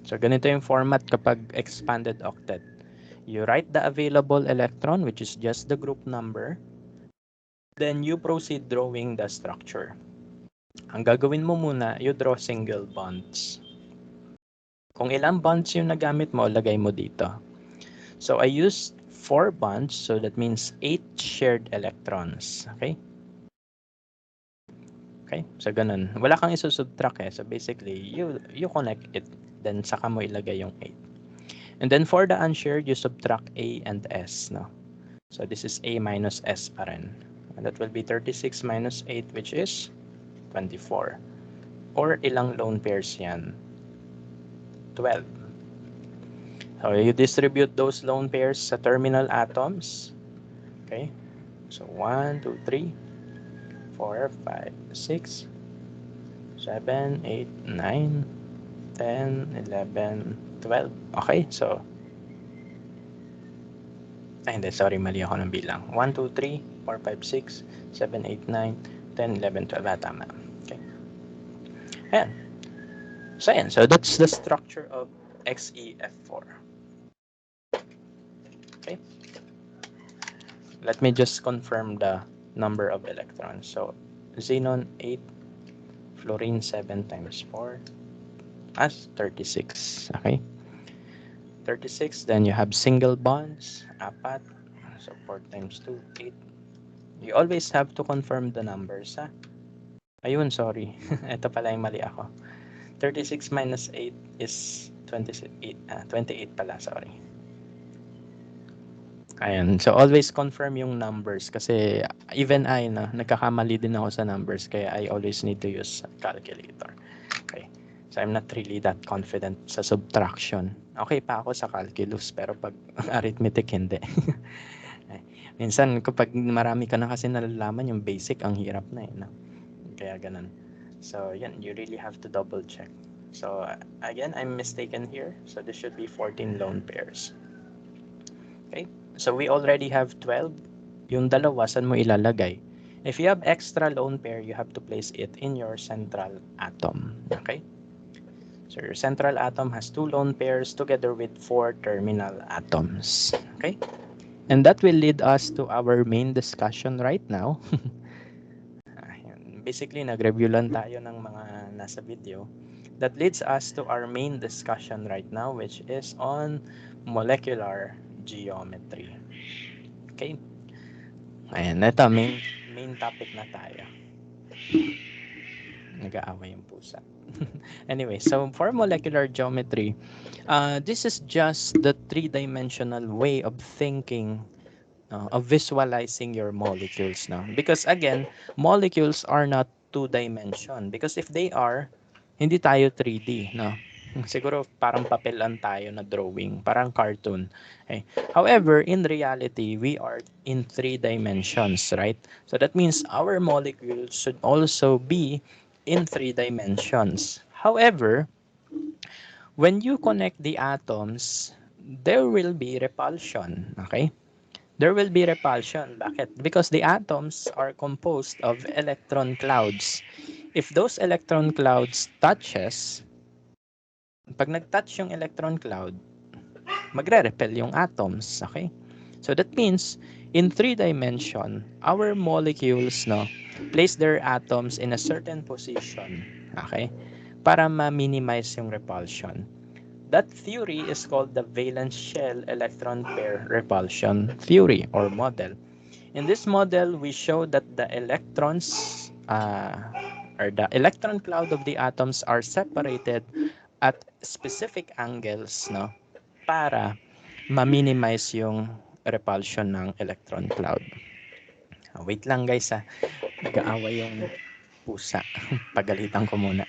So ganito yung format kapag expanded octet. You write the available electron, which is just the group number. Then you proceed drawing the structure. Ang gagawin mo muna, you draw single bonds. Kung ilang bonds yung nagamit mo, lagay mo dito. So I used 4 bonds, so that means 8 shared electrons. Okay? Okay? So ganun. Wala kang isusubtract eh. So basically, you connect it, then saka mo ilagay yung 8. And then for the unshared, you subtract A and S. No? So this is A minus S pa rin. And that will be 36 minus 8, which is 24. Or ilang lone pairs yan? 12. So you distribute those lone pairs sa terminal atoms. Okay? So 1, 2, 3, 4, 5, 6, 7, 8, 9, 10, 11, 12. Okay? So, hindi, sorry, mali ako ng bilang. 1, 2, 3, 4, 5, 6, 7, 8, 9, 10, 11, 12. Tama. Okay. Ayan. So, ayan. So, that's the structure of XeF4. Okay. Let me just confirm the number of electrons. So, xenon 8, fluorine 7 times 4, as 36. Okay. 36. Then you have single bonds, apat. So, 4 times 2, 8. You always have to confirm the numbers, ha? Ayun, sorry. Ito pala yung mali ako. 36 minus 8 is 28. 28 pala, sorry. Ayan. So, always confirm yung numbers kasi even I, nagkakamali din ako sa numbers kaya I always need to use calculator. Okay. So, I'm not really that confident sa subtraction. Okay pa ako sa calculus pero pag arithmetic, hindi. Minsan, kapag marami ka na kasi nalalaman, yung basic, ang hirap na eh. No? Kaya ganun. So, yan, you really have to double check. So, again, I'm mistaken here. So, this should be 14 lone pairs. Okay? So we already have 12. Yung dalawa, saan mo ilalagay? If you have extra lone pair, you have to place it in your central atom. Okay? So your central atom has 2 lone pairs together with 4 terminal atoms. Okay? And that will lead us to our main discussion right now. Basically, nag-review lang tayo ng mga nasa video. That leads us to our main discussion right now, which is on molecular geometry. Okay? Ayan, ito, main topic na tayo. Nag-aaway yung pusa. Anyway, so for molecular geometry, this is just the three-dimensional way of thinking, of visualizing your molecules now. Because again, molecules are not two-dimension. Because if they are, hindi tayo 3D, no? Siguro parang papel lang tayo na drawing, parang cartoon. Okay. However, in reality, we are in 3 dimensions, right? So that means our molecules should also be in 3 dimensions. However, when you connect the atoms, there will be repulsion, okay? There will be repulsion. Bakit? Because the atoms are composed of electron clouds. If those electron clouds touches, pag nag-touch yung electron cloud, magre-repel yung atoms, okay? So that means in 3 dimension, our molecules no place their atoms in a certain position, okay? Para ma-minimize yung repulsion. That theory is called the valence shell electron pair repulsion theory or model. In this model, we show that the electrons or the electron cloud of the atoms are separated at specific angles, no, para ma-minimize yung repulsion ng electron cloud. Wait lang guys, nag-aaway yung pusa. Pagalitan ko muna.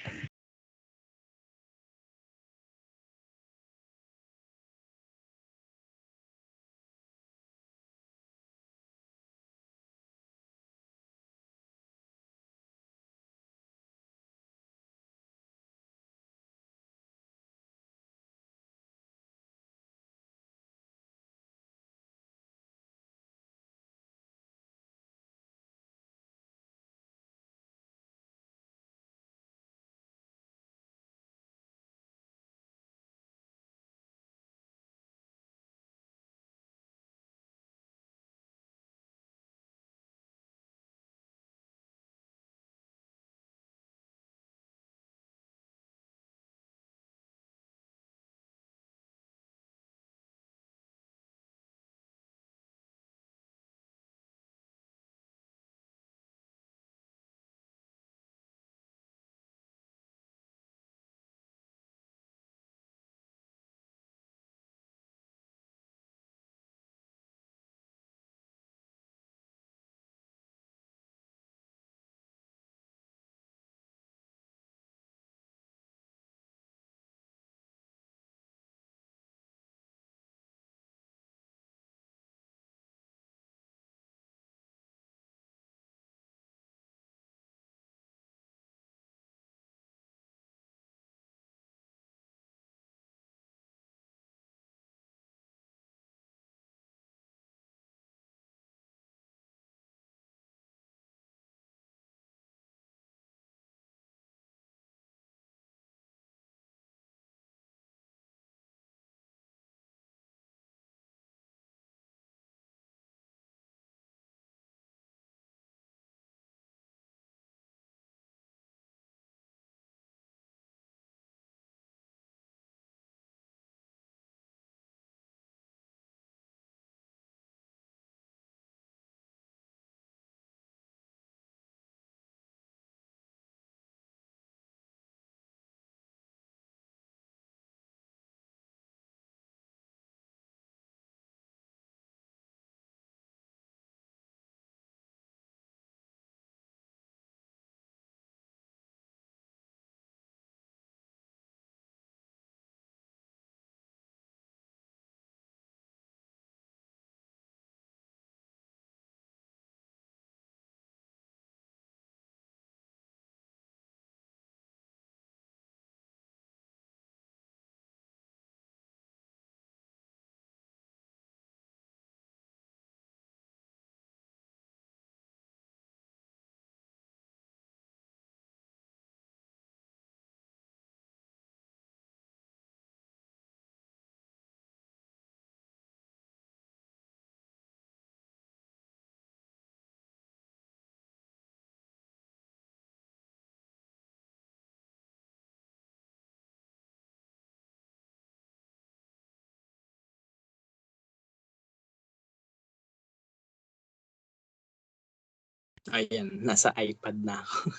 Ayan, nasa iPad na ako.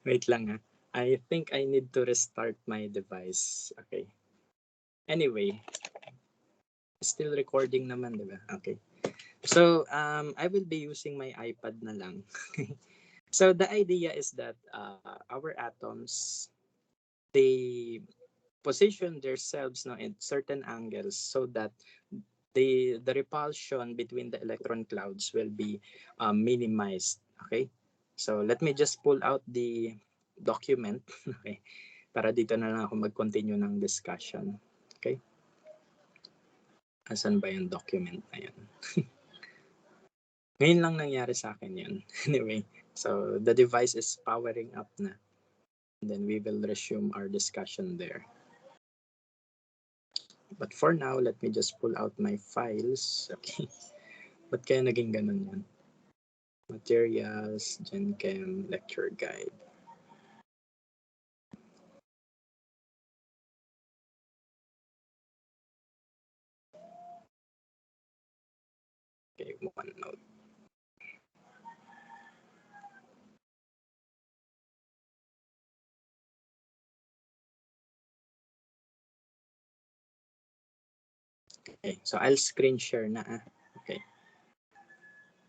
Wait lang ha. I think I need to restart my device. Okay. Anyway, still recording naman, di ba? Okay. So, I will be using my iPad na lang. So, the idea is that our atoms, they position themselves now in certain angles so that the repulsion between the electron clouds will be minimized. Okay. So, let me just pull out the document. Okay. Para dito na lang ako mag-continue ng discussion. Okay. Asan ba yung document na yan? Ngayon lang nangyari sa akin yun. Anyway, so the device is powering up na. And then we will resume our discussion there. But for now, let me just pull out my files. Okay. Ba't kaya naging ganun yan? Materials, GenChem, lecture guide. Okay, OneNote. Okay, so I'll screen share na. Okay.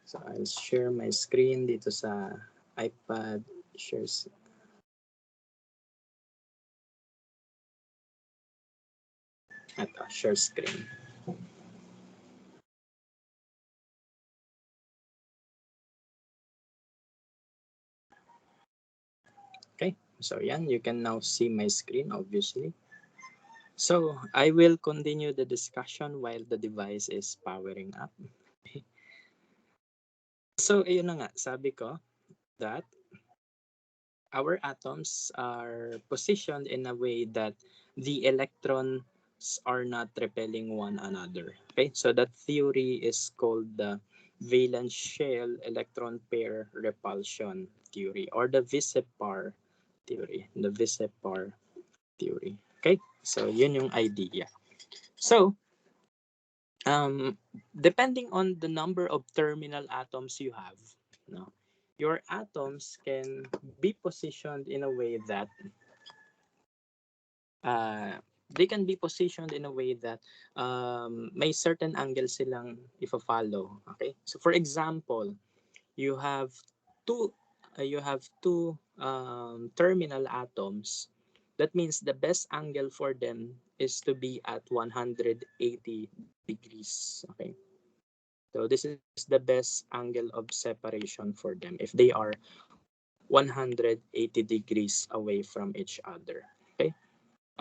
So I'll share my screen dito sa iPad. Shares. Ito, share screen. Okay, so yan, you can now see my screen, obviously. So I will continue the discussion while the device is powering up. So ayun na nga, sabi ko that our atoms are positioned in a way that the electrons are not repelling one another. Okay, so that theory is called the valence shell electron pair repulsion theory, or the Visepar theory. The Visepar theory. Okay, so yun yung idea. So, depending on the number of terminal atoms you have, no, your atoms can be positioned in a way that they can be positioned in a way that may certain angle silang ifa-follow. Okay, so for example, you have two terminal atoms. That means the best angle for them is to be at 180 degrees. Okay, so this is the best angle of separation for them if they are 180 degrees away from each other. Okay,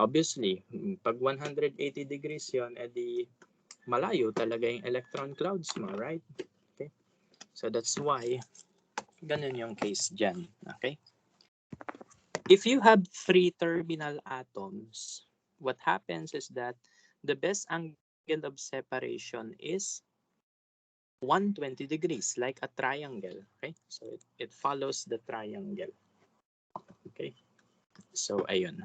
obviously, pag 180 degrees yon, edi malayo talaga yung electron clouds mo, right? Okay, so that's why ganun yung case dyan. Okay, if you have three terminal atoms, what happens is that the best angle of separation is 120 degrees, like a triangle. Okay, so it follows the triangle. Okay, so ayun.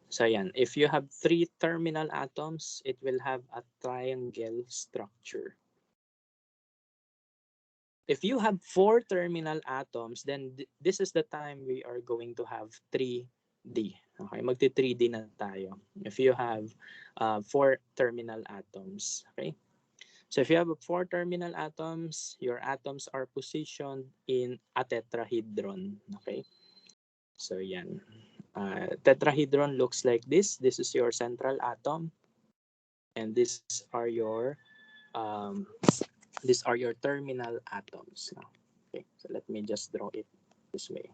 So ayan, if you have three terminal atoms, it will have a triangle structure. If you have four terminal atoms, then this is the time we are going to have 3D. Okay, magti 3D na tayo. If you have four terminal atoms. Okay, so if you have four terminal atoms, your atoms are positioned in a tetrahedron. Okay, so yan. Tetrahedron looks like this. This is your central atom, and these are your terminal atoms. Okay, so let me just draw it this way.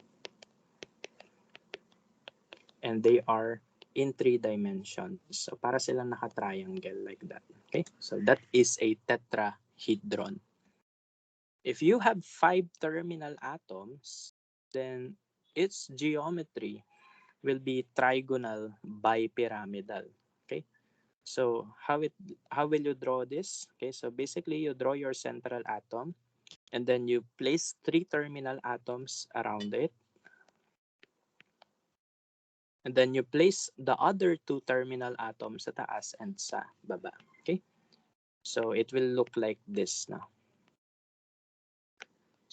And they are in 3 dimensions. So para silang naka-triangle like that. Okay, so that is a tetrahedron. If you have 5 terminal atoms, then its geometry will be trigonal bipyramidal. Okay, so how will you draw this? Okay, so basically you draw your central atom, and then you place 3 terminal atoms around it, and then you place the other 2 terminal atoms sa taas and sa baba. Okay, so it will look like this now.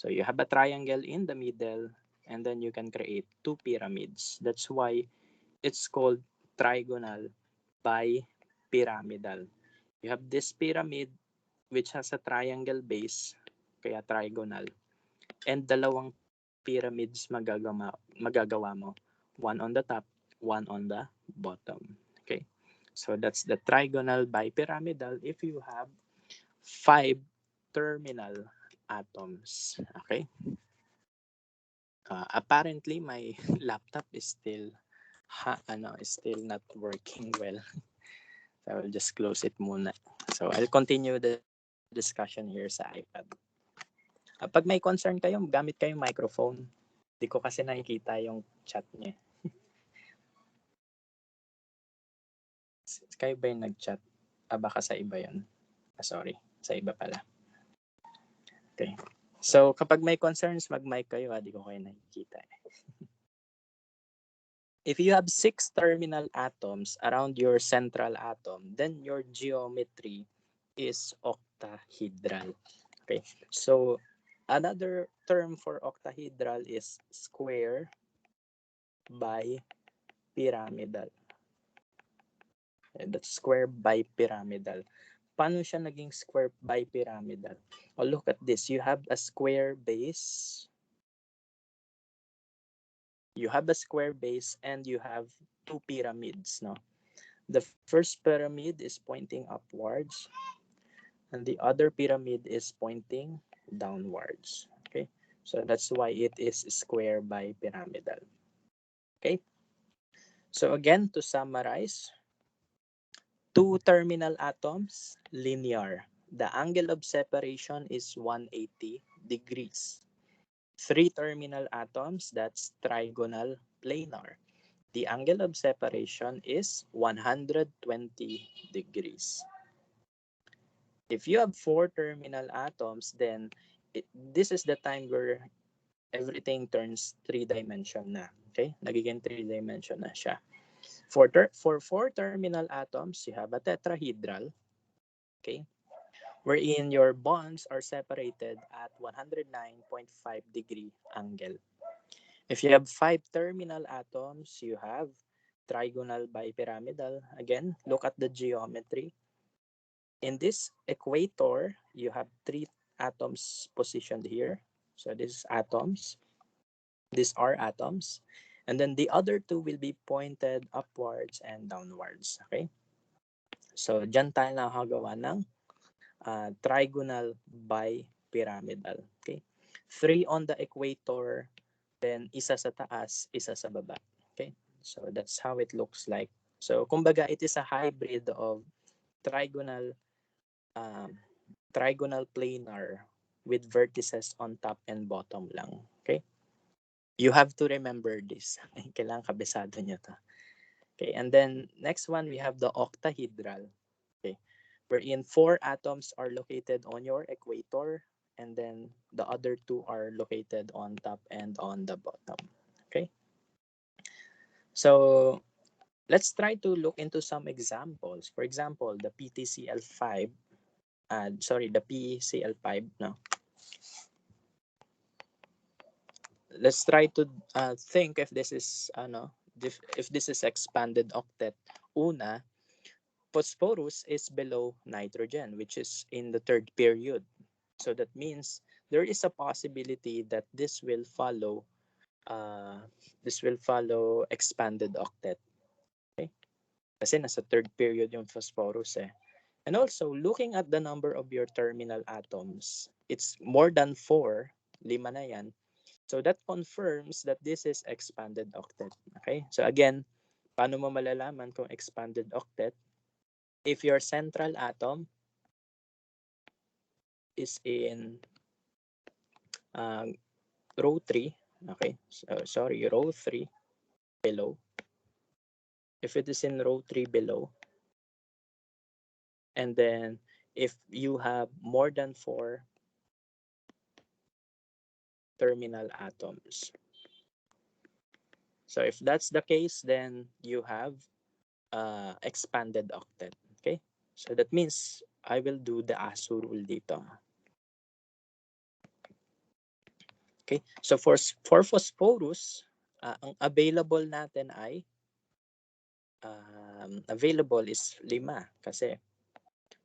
So you have a triangle in the middle, and then you can create two pyramids. That's why it's called trigonal bipyramidal. You have this pyramid which has a triangle base, kaya trigonal, and dalawang pyramids magagawa mo. One on the top, one on the bottom. Okay? So that's the trigonal bipyramidal if you have 5 terminal atoms. Okay? Apparently, my laptop is still is still not working well. So I will just close it muna. So I'll continue the discussion here sa iPad. Pag may concern kayo, gamit kayong microphone. Hindi ko kasi nakikita yung chat niya. Kayo ba yung nag-chat? Baka sa iba yun. Sorry, sa iba pala. Okay. So kapag may concerns, mag-mic kayo. Hindi ko kayo nakikita. If you have 6 terminal atoms around your central atom, then your geometry is octahedral. Okay, so another term for octahedral is square by pyramidal. That's square by pyramidal. Paano siya naging square by pyramidal? Oh, look at this. You have a square base. You have a square base and you have two pyramids. No, the first pyramid is pointing upwards, and the other pyramid is pointing downwards. Okay, so that's why it is square by pyramidal. Okay, so again, to summarize, two terminal atoms, linear. The angle of separation is 180 degrees. Three terminal atoms, that's trigonal planar. The angle of separation is 120 degrees. If you have 4 terminal atoms, then this is the time where everything turns 3-dimension na. Okay? Nagiging 3-dimension na siya. For 4 terminal atoms, you have a tetrahedral. Okay? Wherein your bonds are separated at 109.5 degree angle. If you have 5 terminal atoms, you have trigonal bipyramidal. Again, look at the geometry. In this equator, you have 3 atoms positioned here. So this is atoms. These are atoms. And then the other 2 will be pointed upwards and downwards. Okay? So dyan tayo nakagawa ng trigonal bipyramidal. Okay? 3 on the equator, then isa sa taas, isa sa baba. Okay? So that's how it looks like. So kumbaga, it is a hybrid of trigonal trigonal planar with vertices on top and bottom lang. Okay? You have to remember this. Kailangan kabisado nyo to. Okay, and then next one, we have the octahedral. Okay, wherein 4 atoms are located on your equator, and then the other 2 are located on top and on the bottom. Okay, so let's try to look into some examples. For example, the PTCL5, the PCL5, no. Let's try to think if this is if this is expanded octet. Una, phosphorus is below nitrogen, which is in the 3rd period. So that means there is a possibility that this will follow expanded octet. Okay? Kasi nasa 3rd period yung phosphorus eh. And also, looking at the number of your terminal atoms, it's more than 4, 5 na yan. So that confirms that this is expanded octet. Okay? So again, paano mo malalaman kung expanded octet? If your central atom is in row 3, okay? So, sorry, row 3 below. If it is in row 3 below, and then if you have more than 4 terminal atoms. So if that's the case, then you have expanded octet. Okay? So that means I will do the ASU rule dito. Okay? So for phosphorus, ang available natin ay available is 5 kasi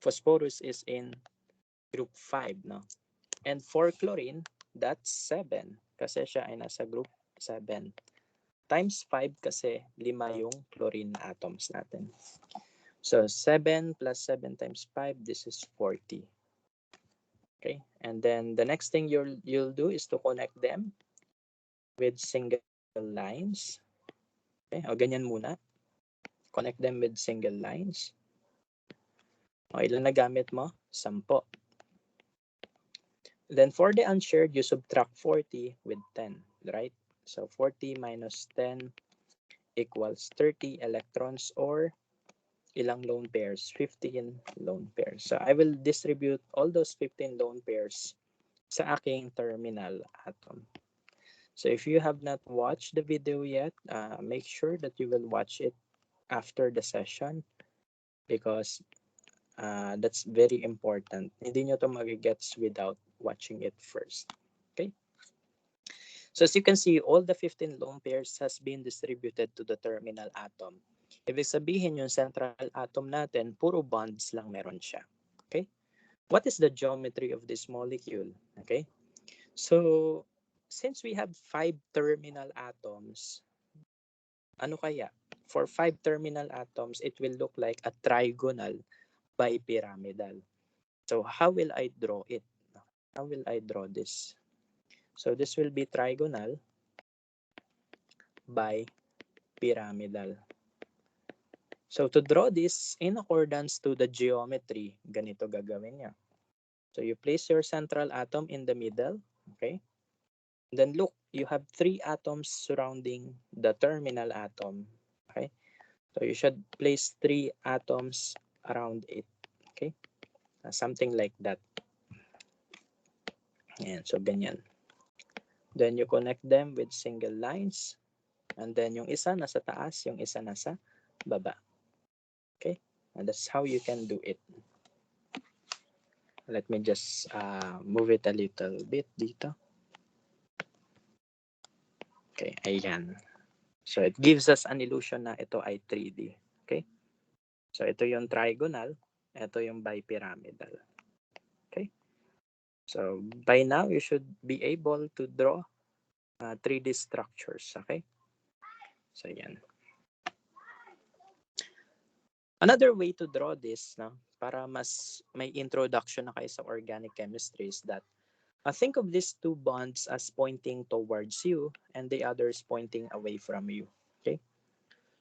phosphorus is in group 5, no? And for chlorine, that's 7 kasi siya ay nasa group 7. Times 5 kasi 5 yung chlorine atoms natin. So 7 plus 7 times 5, this is 40. Okay? And then the next thing you'll do is to connect them with single lines. Okay? O ganyan muna. Connect them with single lines. O ilan na gamit mo? 10. Then for the unshared, you subtract 40 with 10, right? So 40 minus 10 equals 30 electrons, or ilang lone pairs? 15 lone pairs. So I will distribute all those 15 lone pairs sa aking terminal atom. So if you have not watched the video yet, make sure that you will watch it after the session because that's very important. Hindi nyo to magigets without watching it first. Okay? So as you can see, all the 15 lone pairs has been distributed to the terminal atom. Ibig sabihin yung central atom natin, puro bonds lang meron siya. Okay? What is the geometry of this molecule? Okay? So, since we have 5 terminal atoms, ano kaya? For 5 terminal atoms, it will look like a trigonal bipyramidal. So, how will I draw it? How will I draw this? So, this will be trigonal bipyramidal. So, to draw this in accordance to the geometry, ganito gagawin niya. So, you place your central atom in the middle, okay? Then look, you have 3 atoms surrounding the terminal atom, okay? So, you should place 3 atoms around it, okay? Something like that. Ayan, so ganyan. Then, you connect them with single lines. And then, yung isa nasa taas, yung isa nasa baba. Okay? And that's how you can do it. Let me just move it a little bit dito. Okay, ayan. So, it gives us an illusion na ito ay 3D. Okay? So, ito yung trigonal. Ito yung bipyramidal. Okay? So, by now, you should be able to draw 3D structures. Okay? So, yan. Another way to draw this, no, para mas may introduction na kayo sa organic chemistry is that think of these 2 bonds as pointing towards you and the others pointing away from you. Okay?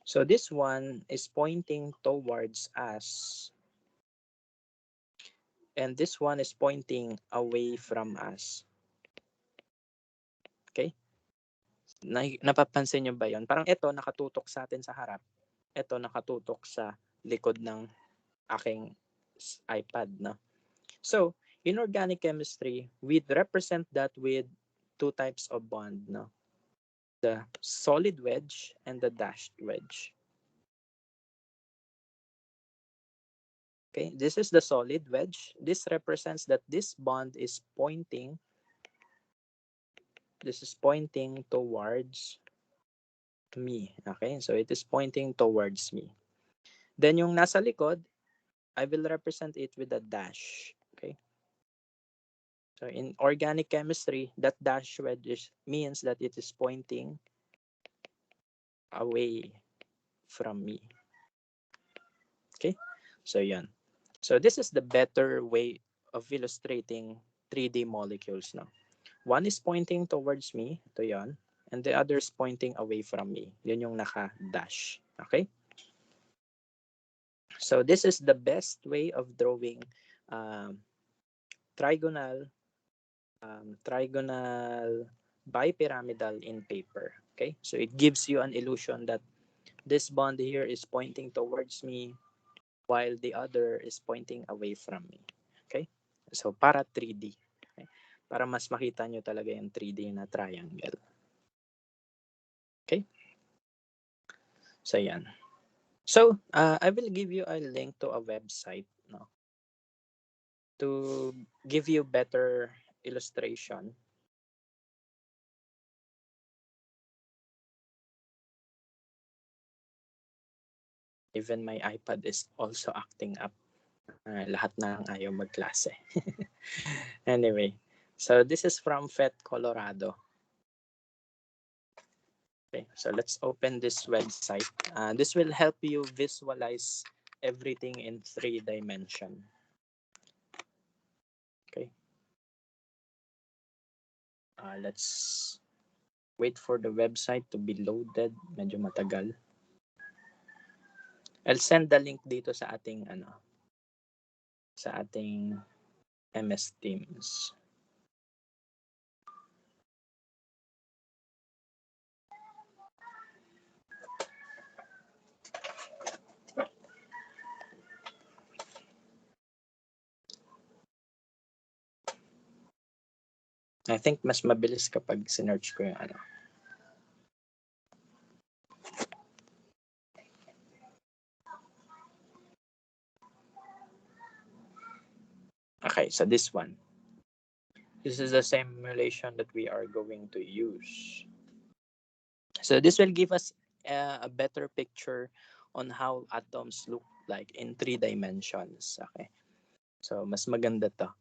So this one is pointing towards us and this one is pointing away from us. Okay? Napapansin nyo ba yun? Parang ito nakatutok sa atin sa harap. Ito nakatutok sa likod ng aking iPad. No? So, in organic chemistry, we represent that with 2 types of bond. No? The solid wedge and the dashed wedge. Okay, this is the solid wedge. This represents that this bond is pointing. This is pointing towards me. Okay, so it is pointing towards me. Then yung nasa likod, I will represent it with a dash. Okay. So in organic chemistry, that dash wedge means that it is pointing away from me. Okay, so yan. So this is the better way of illustrating 3D molecules now. One is pointing towards me, ito yan, and the other is pointing away from me. Yun yung naka-dash. Okay? So this is the best way of drawing trigonal bipyramidal in paper. Okay? So it gives you an illusion that this bond here is pointing towards me while the other is pointing away from me. Okay? So para 3D. Okay? Para mas makita nyo talaga yung 3D na triangle. Okay? So yan. So I will give you a link to a website, no, to give you better illustration Even my iPad is also acting up. Lahat na ang ayaw magklase. Anyway, so this is from FET Colorado. Okay, so let's open this website. This will help you visualize everything in 3-dimension. Okay. Let's wait for the website to be loaded. Medyo matagal. I'll send the link dito sa ating MS Teams. I think mas mabilis kapag sinearch ko yung Okay, so this one. This is the simulation that we are going to use. So this will give us a better picture on how atoms look like in 3 dimensions. Okay. So mas maganda to.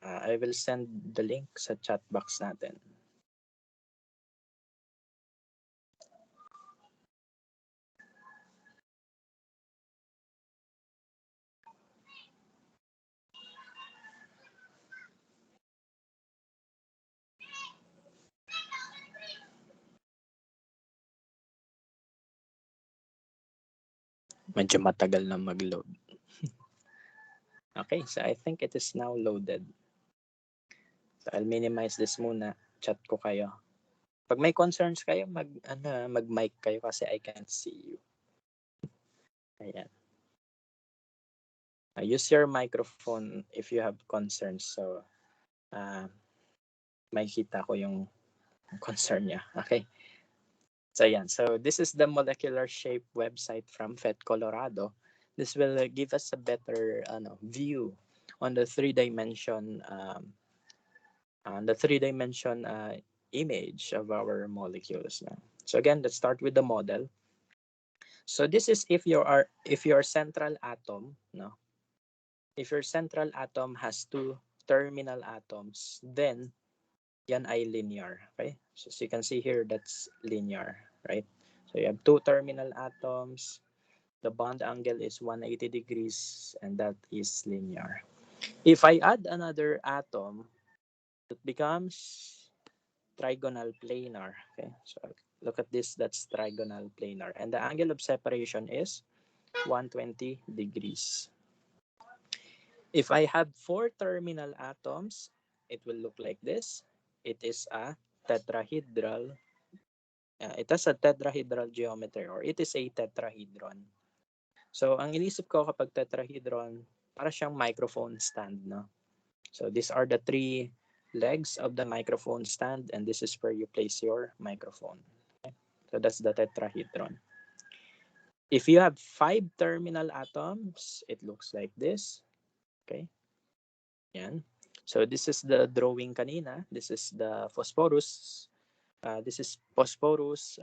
I will send the link sa chat box natin. Medyo matagal na mag-load. Okay, so I think it is now loaded. So I'll minimize this muna. Chat ko kayo. Pag may concerns kayo, mag-mic kayo kasi I can't see you. Ayan. Use your microphone if you have concerns. So, makikita ko yung concern niya. Okay. So, yan. So, this is the molecular shape website from FET Colorado. This will give us a better view on the 3-dimension image of our molecules. So again, let's start with the model. So this is if your central atom, if your central atom has 2 terminal atoms, then yan ay linear. Okay, so as you can see here, that's linear, right? So you have 2 terminal atoms. The bond angle is 180 degrees, and that is linear. If I add another atom, it becomes trigonal planar. Okay, so look at this, that's trigonal planar. And the angle of separation is 120 degrees. If I have 4 terminal atoms, it will look like this. It is a tetrahedral. It has a tetrahedral geometry, or it is a tetrahedron. So, ang inisip ko kapag tetrahedron, para siyang microphone stand, no? So, these are the 3 legs of the microphone stand, and this is where you place your microphone. Okay? So, that's the tetrahedron. If you have 5 terminal atoms, it looks like this. Okay? Yan. So, this is the drawing kanina. This is the phosphorus. This is phosphorus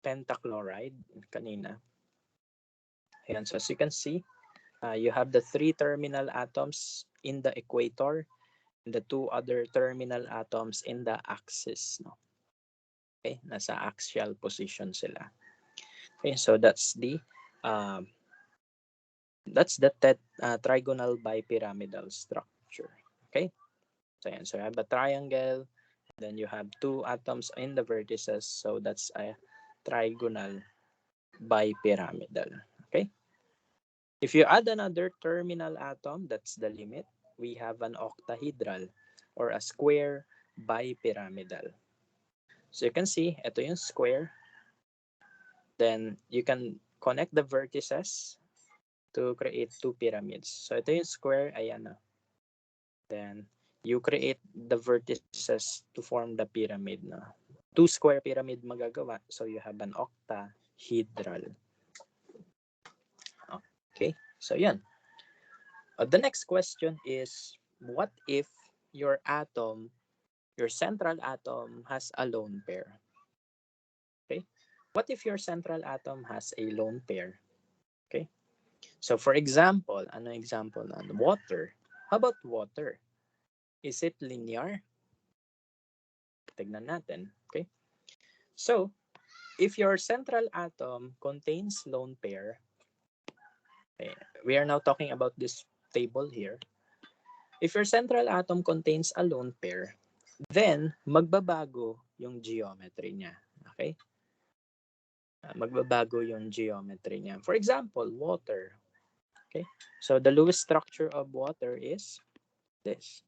pentachloride kanina. Ayan, so as you can see, you have the 3 terminal atoms in the equator, and the 2 other terminal atoms in the axis. No? Okay, nasa axial position sila. Okay, so that's the trigonal bipyramidal structure. Okay, so ayan, so you have a triangle, then you have 2 atoms in the vertices, so that's a trigonal bipyramidal. Okay. If you add another terminal atom, that's the limit. We have an octahedral, or a square bipyramidal. So you can see, ito yung square. Then you can connect the vertices to create 2 pyramids. So ito yung square, ayan na. Then you create the vertices to form the pyramid na. 2 square pyramid magagawa, so you have an octahedral. Okay, so yan. The next question is, what if your central atom has a lone pair? Okay, what if your central atom has a lone pair? Okay? So for example, ano example na? Water. How about water? Is it linear? Tignan natin. Okay? So, if your central atom contains lone pair, okay, we are now talking about this table here. If your central atom contains a lone pair, then magbabago yung geometry niya. Okay? Magbabago yung geometry niya. For example, water. Okay? So the Lewis structure of water is this.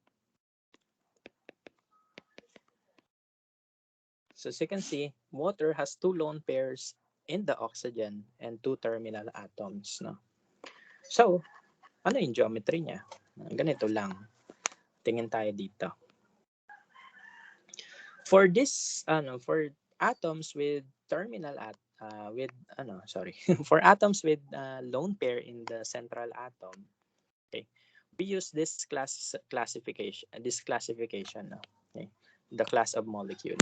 So as you can see, water has two lone pairs in the oxygen and two terminal atoms. No? So, ano yung geometry niya? Ganito lang. Tingin tayo dito. For this, for atoms with for atoms with lone pair in the central atom, okay, we use this classification, no? Okay, the class of molecule.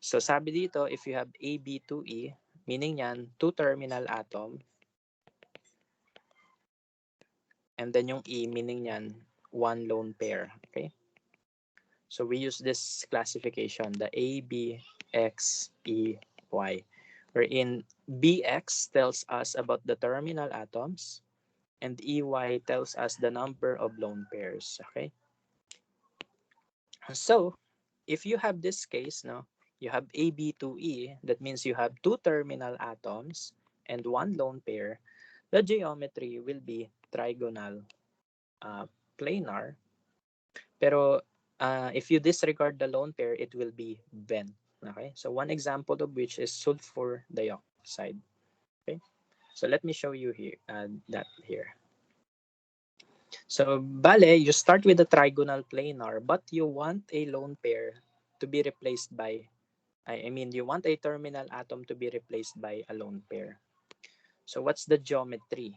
So sabi dito, if you have AB2E, meaning yan, two terminal atom, and then yung E, meaning yan, one lone pair. Okay? So we use this classification, the A, B, X, E, Y, wherein BX tells us about the terminal atoms, and EY tells us the number of lone pairs. Okay? So, if you have this case, no, you have AB2E, that means you have two terminal atoms and one lone pair, the geometry will be trigonal planar. Pero if you disregard the lone pair, it will be bent. Okay, so one example of which is sulfur dioxide. Okay, so let me show you here that here. So, bale, you start with a trigonal planar, but you want a lone pair to be replaced by, I mean, you want a terminal atom to be replaced by a lone pair. So, what's the geometry?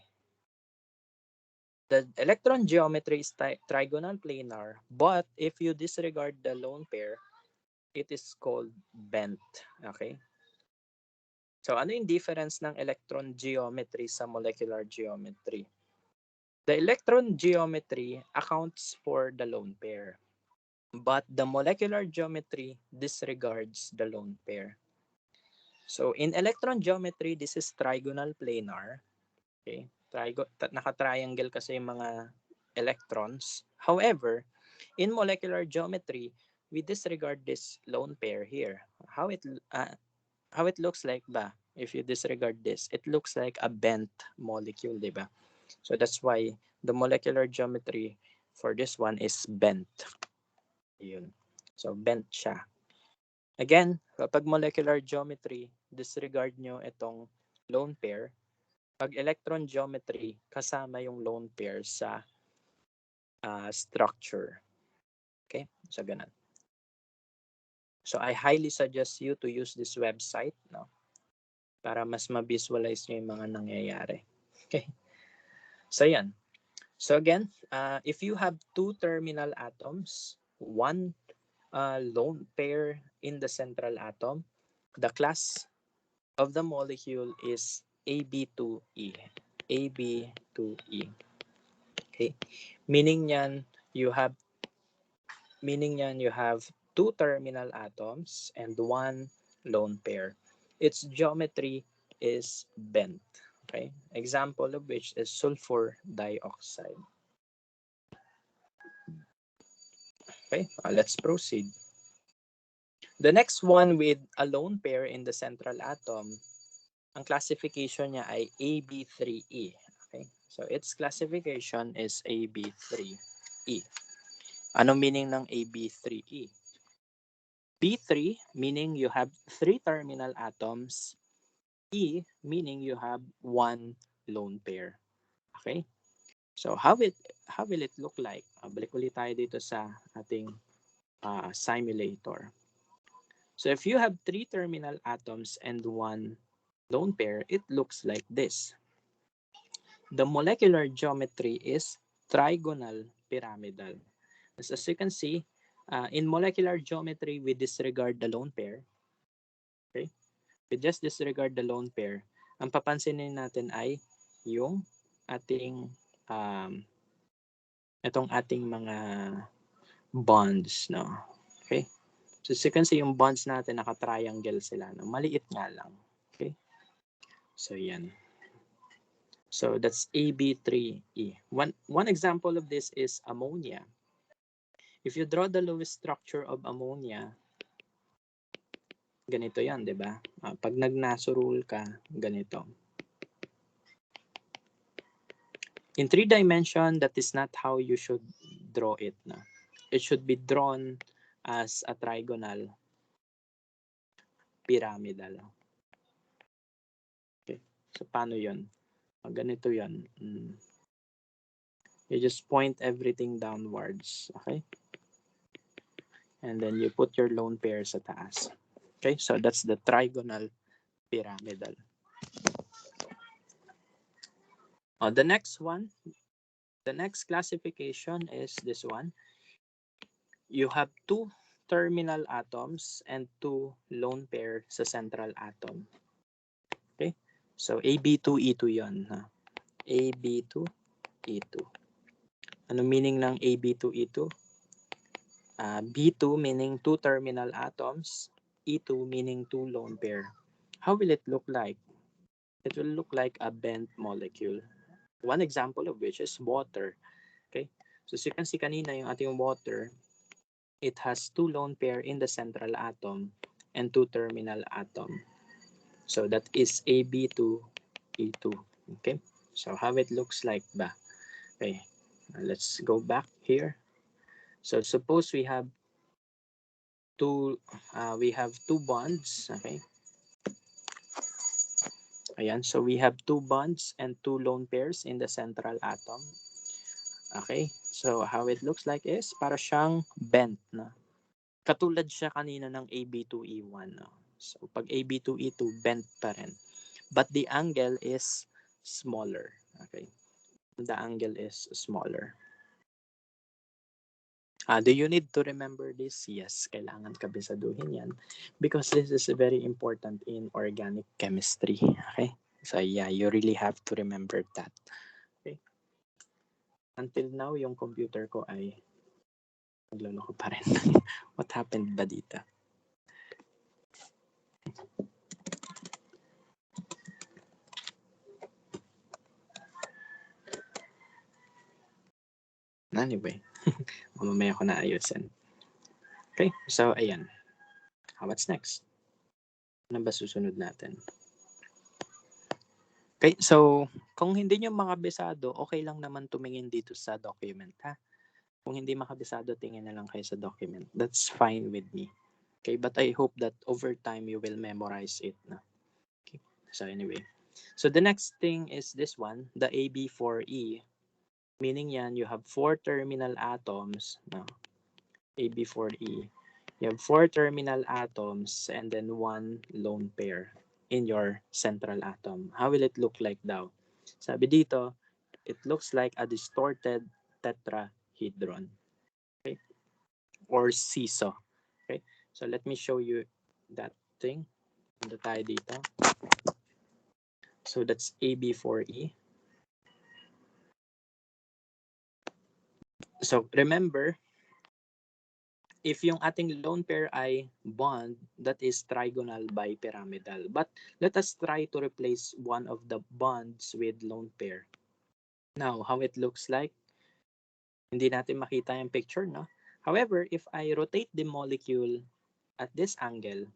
The electron geometry is trigonal planar, but if you disregard the lone pair, it is called bent. Okay? So, ano yung difference ng electron geometry sa molecular geometry? The electron geometry accounts for the lone pair, but the molecular geometry disregards the lone pair. So in electron geometry, this is trigonal planar. Okay? Naka-triangle kasi yung mga electrons. However, in molecular geometry, we disregard this lone pair here. How it looks like ba? If you disregard this, it looks like a bent molecule, di ba? So that's why the molecular geometry for this one is bent. Yun. So bent siya. Again, kapag molecular geometry, disregard nyo itong lone pair. Pag electron geometry, kasama yung lone pair sa structure. Okay? So ganun. So I highly suggest you to use this website, no? Para mas ma-visualize nyo yung mga nangyayari. Okay? So yan. So again, if you have two terminal atoms, one lone pair in the central atom, the class of the molecule is AB2E. AB2E. Okay? Meaning yan, you have two terminal atoms and one lone pair. Its geometry is bent. Okay? Example of which is sulfur dioxide. Okay, let's proceed. The next one with a lone pair in the central atom, ang classification niya ay AB3E. Okay, so its classification is AB3E. Anong meaning ng AB3E? B3 meaning you have three terminal atoms. E meaning you have one lone pair. Okay? So how will it look like? Balik ulit tayo dito sa ating simulator. So if you have three terminal atoms and one lone pair, it looks like this. The molecular geometry is trigonal pyramidal. As you can see, in molecular geometry, we disregard the lone pair. Okay? We just disregard the lone pair. Ang papansinin natin ay yung ating itong ating mga bonds, no? Okay? So, as you can see, yung bonds natin, naka-triangle sila, no? Maliit nga lang. Okay? So, yan. So, that's AB3E. One example of this is ammonia. If you draw the lowest structure of ammonia, ganito yan, di ba? Pag nag-nasurul ka, ganito. In 3 dimension, that is not how you should draw it. No? It should be drawn as a trigonal pyramidal. Okay. So, paano yun? Ganito yan. You just point everything downwards. Okay? And then you put your lone pair sa taas. Okay? So, that's the trigonal pyramidal. The next one, the next classification is this one. You have 2 terminal atoms and 2 lone pair sa central atom. Okay? So, AB2E2 yon. AB2E2. Ano meaning ng AB2E2? B2 meaning 2 terminal atoms, E2 meaning 2 lone pair. How will it look like? It will look like a bent molecule. One example of which is water. Okay? So, as you can see kanina yung ating water, it has 2 lone pair in the central atom and 2 terminal atom. So, that is AB2E2. Okay? So, how it looks like ba? Okay. Let's go back here. So, suppose we have two bonds. Okay? Ayan. So, we have 2 bonds and 2 lone pairs in the central atom. Okay? So, how it looks like is para siyang bent na. Katulad siya kanina ng AB2E1. No? So, pag AB2E2, bent pa rin. But the angle is smaller. Okay? The angle is smaller. Do you need to remember this? Yes, kailangan kabisaduhin yan because this is very important in organic chemistry. Okay? So, yeah, you really have to remember that. Okay? Until now, yung computer ko ay nagloloko pa rin. What happened ba dito? Anyway, mamaya ko na ayusin. Okay, so ayan. What's next? Ano ba susunod natin? Okay, so kung hindi nyo makabisado, okay lang naman tumingin dito sa document, ha? Kung hindi makabisado, tingin na lang kayo sa document. That's fine with me. Okay, but I hope that over time you will memorize it. No? Okay, so anyway. So the next thing is this one, the AB4E. Meaning yan, you have 4 terminal atoms. No? AB4E. You have 4 terminal atoms and then 1 lone pair in your central atom. How will it look like daw? Sabi dito, it looks like a distorted tetrahedron. Okay? Or seesaw. Okay? So let me show you that thing. Punta tayo dito. So that's AB4E. So remember, if yung ating lone pair ay bond, that is trigonal bipyramidal. But let us try to replace one of the bonds with lone pair. Now, how it looks like, hindi natin makita yung picture, no? However, if I rotate the molecule at this angle,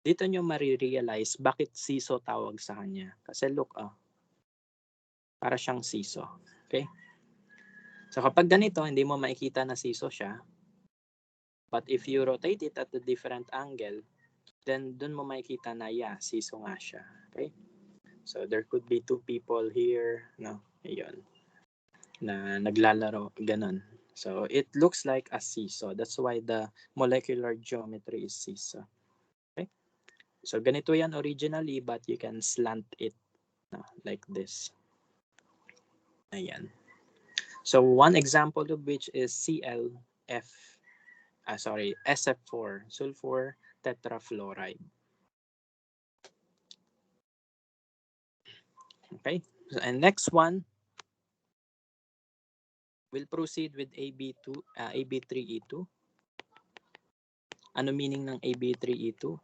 dito nyo marirealize bakit seesaw tawag sa kanya. Kasi look, para siyang seesaw. Okay? So kapag ganito, hindi mo makikita na seesaw siya. But if you rotate it at a different angle, then dun mo makikita na, yeah, seesaw nga siya. Okay? So there could be 2 people here, no? Ayun. Na naglalaro, ganun. So it looks like a seesaw. That's why the molecular geometry is seesaw. Okay? So ganito yan originally, but you can slant it, no? Like this. Ayan. So one example of which is SF4, sulfur tetrafluoride. Okay, and next one, we'll proceed with AB3E2. Ano meaning ng AB3E2?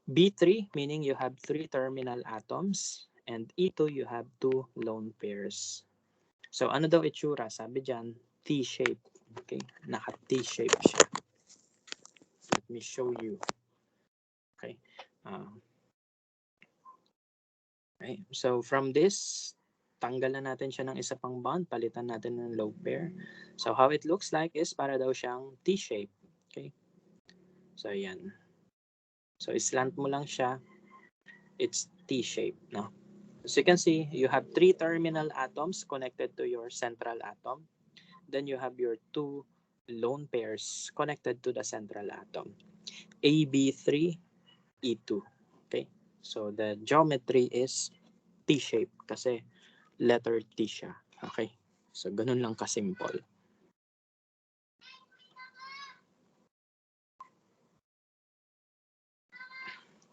B3 meaning you have 3 terminal atoms, and E2 you have 2 lone pairs. So ano daw itsura? Sabi dyan, T-shape. Okay, naka-T-shape siya. Let me show you. Okay. Okay. So from this, tanggalan natin siya ng isa pang bond, palitan natin ng lone pair. So how it looks like is para daw siyang T-shape. Okay. So yan. So islant mo lang siya, it's T-shape, no? As you can see, you have 3 terminal atoms connected to your central atom. Then you have your 2 lone pairs connected to the central atom. AB3E2. Okay? So the geometry is T-shape kasi letter T siya. Okay? So ganun lang ka-simple.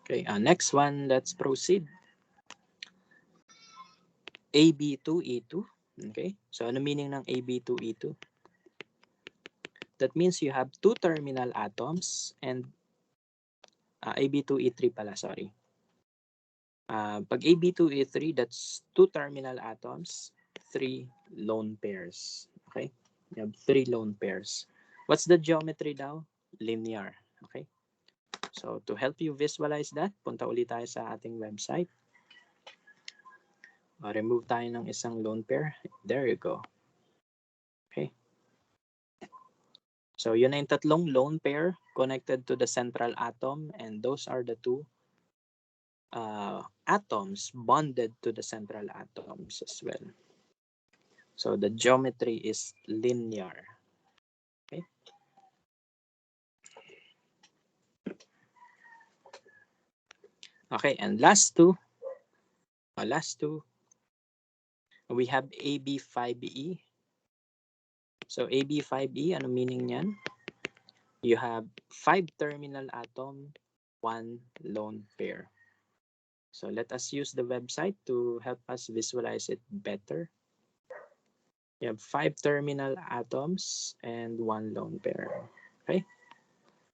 Okay, next one, let's proceed. AB2E2. Okay? So ano meaning ng AB2E2? That means you have 2 terminal atoms and AB2E3 pala, sorry. Pag AB2E3, that's 2 terminal atoms, 3 lone pairs. Okay? You have 3 lone pairs. What's the geometry daw? Linear. Okay? So, to help you visualize that, punta ulit tayo sa ating website. Remove tayo ng isang lone pair. There you go. Okay? So, yun na yung tatlong lone pair connected to the central atom, and those are the 2 atoms bonded to the central atoms as well. So the geometry is linear. Okay. Okay, and last two, we have AB5E. So AB5E, ano meaning niyan? You have 5 terminal atom, 1 lone pair. So let us use the website to help us visualize it better. You have 5 terminal atoms and 1 lone pair. Okay.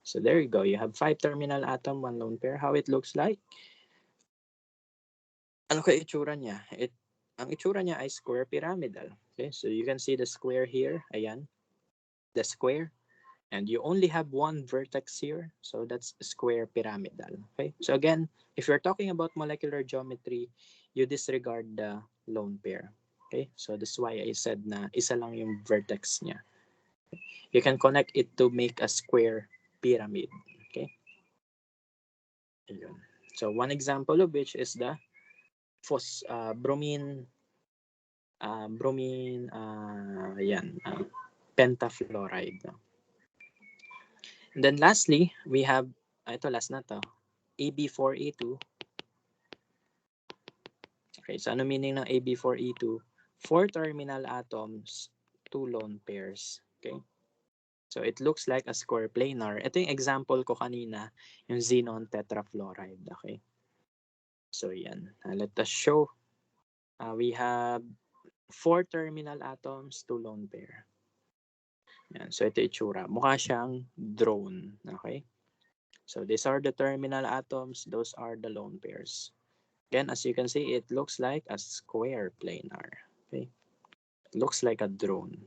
So there you go. You have 5 terminal atom, 1 lone pair. How it looks like? Ano kaya itsura niya? Ang itsura niya ay square pyramidal. Okay, so you can see the square here. Ayan, the square. And you only have 1 vertex here. So that's square pyramidal. Okay, so again, if you're talking about molecular geometry, you disregard the lone pair. Okay, so that's why I said na isa lang yung vertex niya. You can connect it to make a square pyramid. Okay. Ayun. So one example of which is the bromine pentafluoride. No? And then lastly, we have, ito last na to, AB4E2. Okay, so ano meaning ng AB4E2? 4 terminal atoms, 2 lone pairs. Okay, so it looks like a square planar. Ito yung example ko kanina, yung xenon tetrafluoride. Okay, so yan. Let us show. We have 4 terminal atoms, 2 lone pair. Yan. So ito itsura. Mukha siyang drone. Okay? So these are the terminal atoms. Those are the lone pairs. Again, as you can see, it looks like a square planar. Okay? It looks like a drone.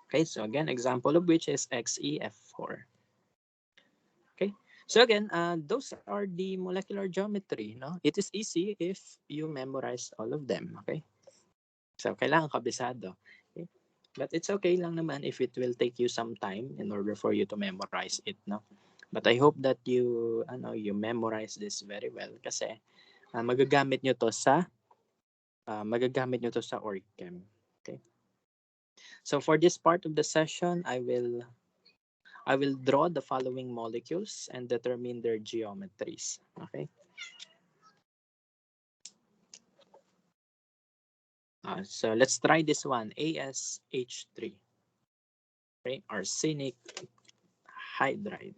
Okay, so again, example of which is XeF4. Okay, so again, those are the molecular geometry. No? It is easy if you memorize all of them. Okay? So kailangan kabisado. Okay? But it's okay lang naman if it will take you some time in order for you to memorize it, no? But I hope that you memorize this very well kasi magagamit nyo to sa org chem. Okay? So for this part of the session, I will draw the following molecules and determine their geometries. Okay? So let's try this one, ASH3. Okay, arsenic hydride.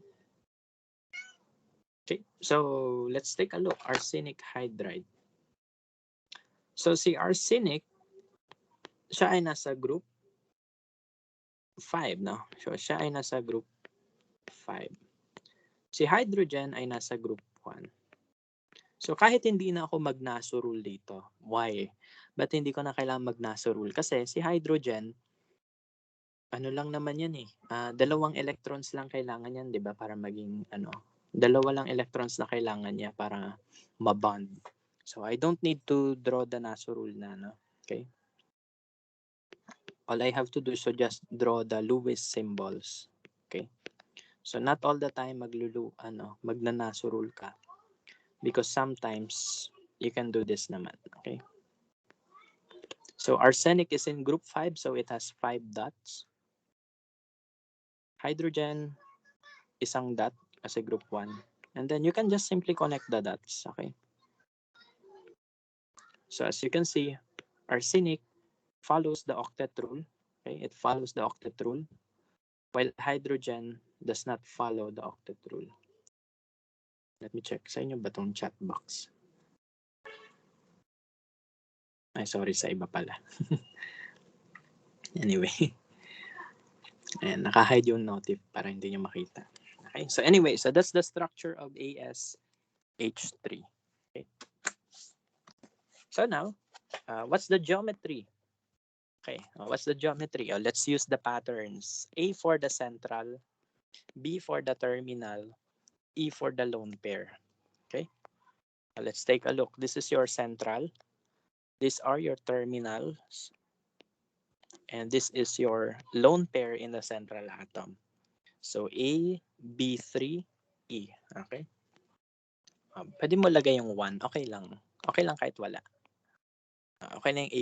Okay, so let's take a look. Arsenic hydride. So si arsenic, siya ay nasa group 5, no? So siya ay nasa group 5. Si hydrogen ay nasa group 1. So kahit hindi na ako mag-NASO rule dito, why? Ba't hindi ko na kailangan mag-NASO rule? Kasi si hydrogen, ano lang naman yan eh. Dalawang electrons lang kailangan yan, di ba? Para maging, dalawa lang electrons na kailangan niya para ma-bond. So I don't need to draw the NASO rule na, no? Okay? All I have to do is to just draw the Lewis symbols. Okay? So not all the time magna-NASO rule ka. Because sometimes you can do this naman. Okay? So arsenic is in group 5, so it has 5 dots. Hydrogen, isang dot kasi group 1. And then you can just simply connect the dots. Okay? So as you can see, arsenic follows the octet rule. Okay? It follows the octet rule. While hydrogen does not follow the octet rule. Let me check. Sa inyo ba itong chat box? Ay, sorry, sa iba pala. Anyway. Ayan, naka-hide yung notif para hindi nyo makita. Okay, so anyway, so that's the structure of AsH3. Okay. So now, what's the geometry? Okay, what's the geometry? Let's use the patterns. A for the central, B for the terminal, E for the lone pair. Okay, let's take a look. This is your central. These are your terminals. And this is your lone pair in the central atom. So A, B3, E. Okay? Pwede mo lagay yung 1. Okay lang. Okay lang kahit wala. Okay na yung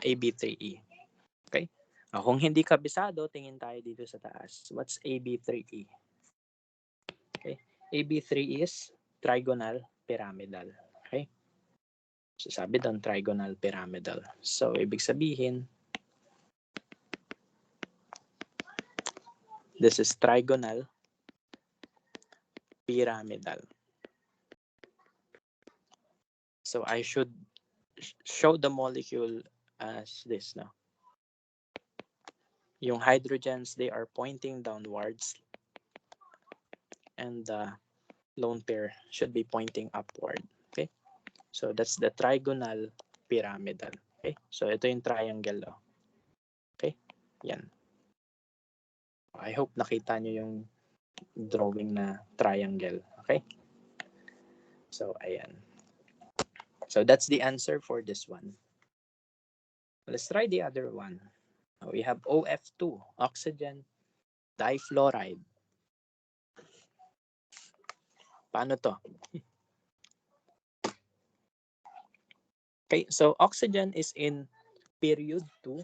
AB3E. Okay? Kung hindi kabisado, tingin tayo dito sa taas. What's AB3E? Okay? AB3 is trigonal pyramidal. Okay? So sabi doon, trigonal pyramidal. So ibig sabihin, this is trigonal pyramidal. So I should show the molecule as this now. Yung hydrogens, they are pointing downwards. And the lone pair should be pointing upward. Okay? So that's the trigonal pyramidal. Okay? So ito yung triangle. Oh. Okay? Yan. I hope nakita nyo yung drawing na triangle. Okay? So ayan. So that's the answer for this one. Let's try the other one. We have OF2, oxygen difluoride. Paano to? Okay, so oxygen is in period 2.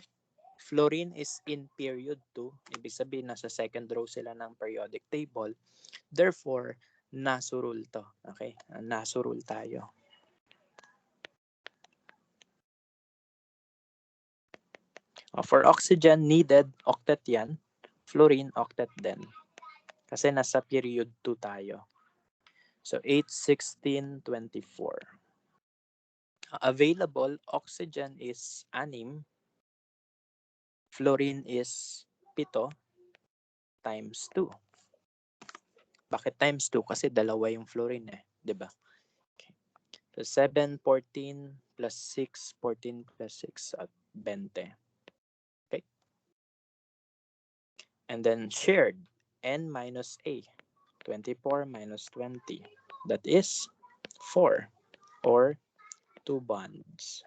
Fluorine is in period 2. Ibig sabihin, nasa second row sila ng periodic table. Therefore, NASO rule to. Okay, NASO rule tayo. For oxygen, needed, octet yan. Fluorine, octet din. Kasi nasa period 2 tayo. So, 8, 16, 24. Available, oxygen is 6. Fluorine is 7 times 2. Bakit times 2? Kasi dalawa yung fluorine eh. Diba? Okay. So, 7, 14 plus 6, 14 plus 6 at 20. Okay. And then shared, N minus A. 24 minus 20. That is 4 or 2 bonds.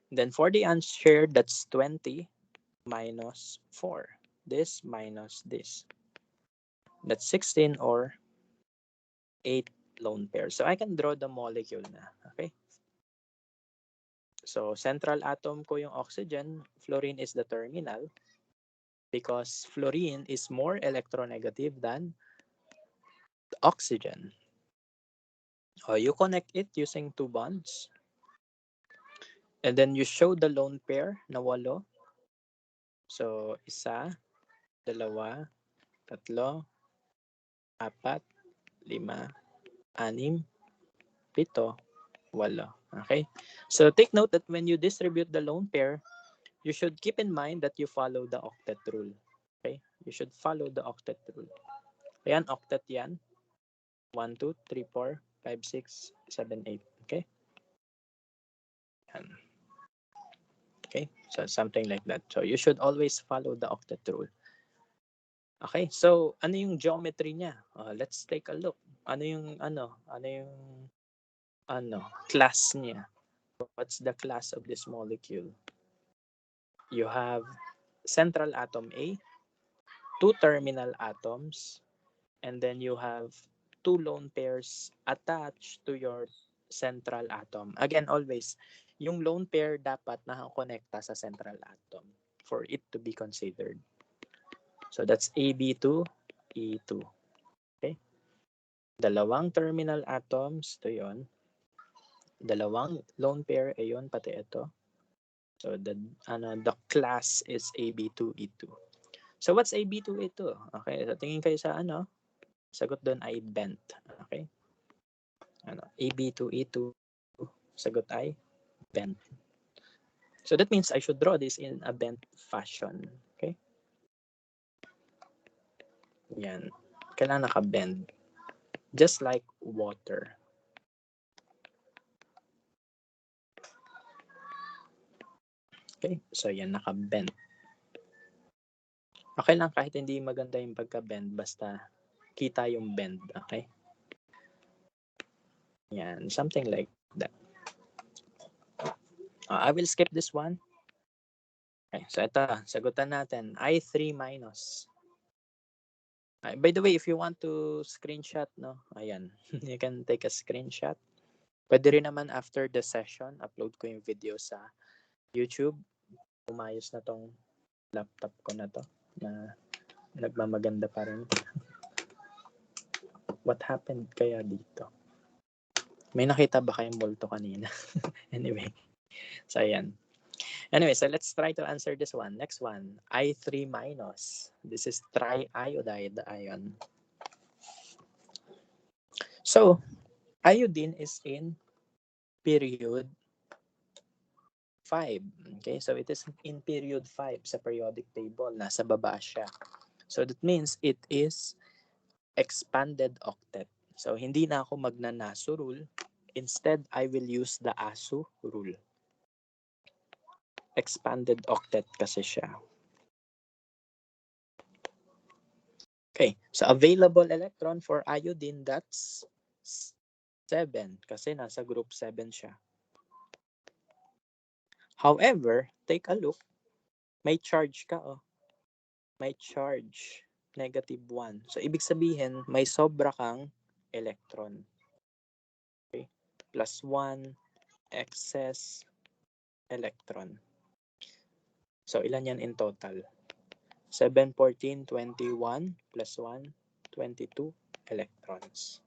Then for the unshared, that's 20 minus 4. This minus this. That's 16 or 8 lone pairs. So I can draw the molecule na. Okay? So central atom ko yung oxygen. Fluorine is the terminal. Because fluorine is more electronegative than oxygen. You connect it using 2 bonds. And then you show the lone pair na 8. So 1, 2, 3, 4, 5, 6, 7, Walo. Okay? So take note that when you distribute the lone pair, you should keep in mind that you follow the octet rule. Okay? You should follow the octet rule. Ayan, octet yan. 1, 2, 3, 4, 5, 6, 7, 8. Okay? Yan. Okay? So something like that. So you should always follow the octet rule. Okay? So ano yung geometry niya? Let's take a look. Ano yung class niya? What's the class of this molecule? You have central atom A, 2 terminal atoms, and then you have 2 lone pairs attached to your central atom. Again, always, yung lone pair dapat nakakonekta sa central atom for it to be considered. So that's AB2, E2. Okay? Dalawang terminal atoms, ito yon. Dalawang lone pair, ayun, pati ito. So the class is AB2E2. So what's AB2E2? Okay, so tingin kayo sa sagot doon ay bent. Okay? AB2E2, sagot ay bent. So that means I should draw this in a bent fashion. Okay? Yan. Kailangan naka-bend. Just like water. Okay? So yan, naka-bend. Okay lang kahit hindi maganda yung pagka-bend, basta kita yung bend. Okay? Yan, something like that. I will skip this one. Okay, so ito, sagutan natin. I3 minus. By the way, if you want to screenshot, ayan, you can take a screenshot. Pwede rin naman after the session, upload ko yung video sa YouTube. Umayos na tong laptop ko na to, na nagmamaganda pa rin. What happened kaya dito? May nakita ba kayong multo kanina? Anyway, so ayan. Anyway, so let's try to answer this one. Next one, I3 minus. This is triiodide ion. So, iodine is in period 5. Okay, so it is in period 5 sa periodic table. Nasa baba siya. So that means it is expanded octet. So hindi na ako magna-NASU rule. Instead, I will use the ASU rule. Expanded octet kasi siya. Okay, so available electron for iodine, that's 7 kasi nasa group 7 siya. However, take a look. May charge ka, May charge, -1. So, ibig sabihin, may sobra kang electron. Okay? +1 excess electron. So, ilan yan in total? 7, 14, 21, +1, 22 electrons.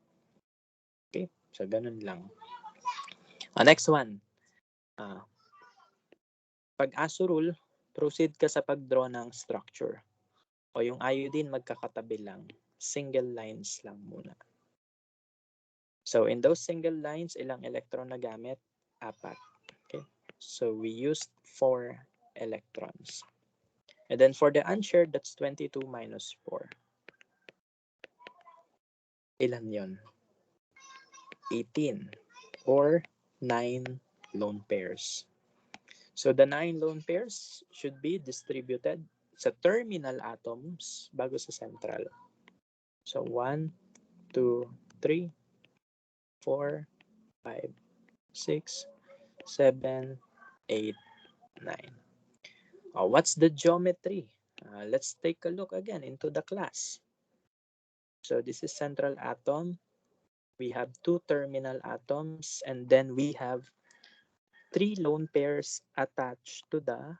Okay? So, ganun lang. Next one. Pag ASU rule, proceed ka sa pag-draw ng structure. O yung iodine, magkakatabi lang. Single lines lang muna. So in those single lines, ilang electron na gamit? 4. Okay? So we used 4 electrons. And then for the unshared, that's 22 minus 4. Ilan yon? 18. Or 9 lone pairs. So the 9 lone pairs should be distributed sa terminal atoms bago sa central. So 1, 2, 3, 4, 5, 6, 7, 8, 9. What's the geometry? Let's take a look again into the class. So this is central atom. We have 2 terminal atoms, and then we have 3 lone pairs attached to the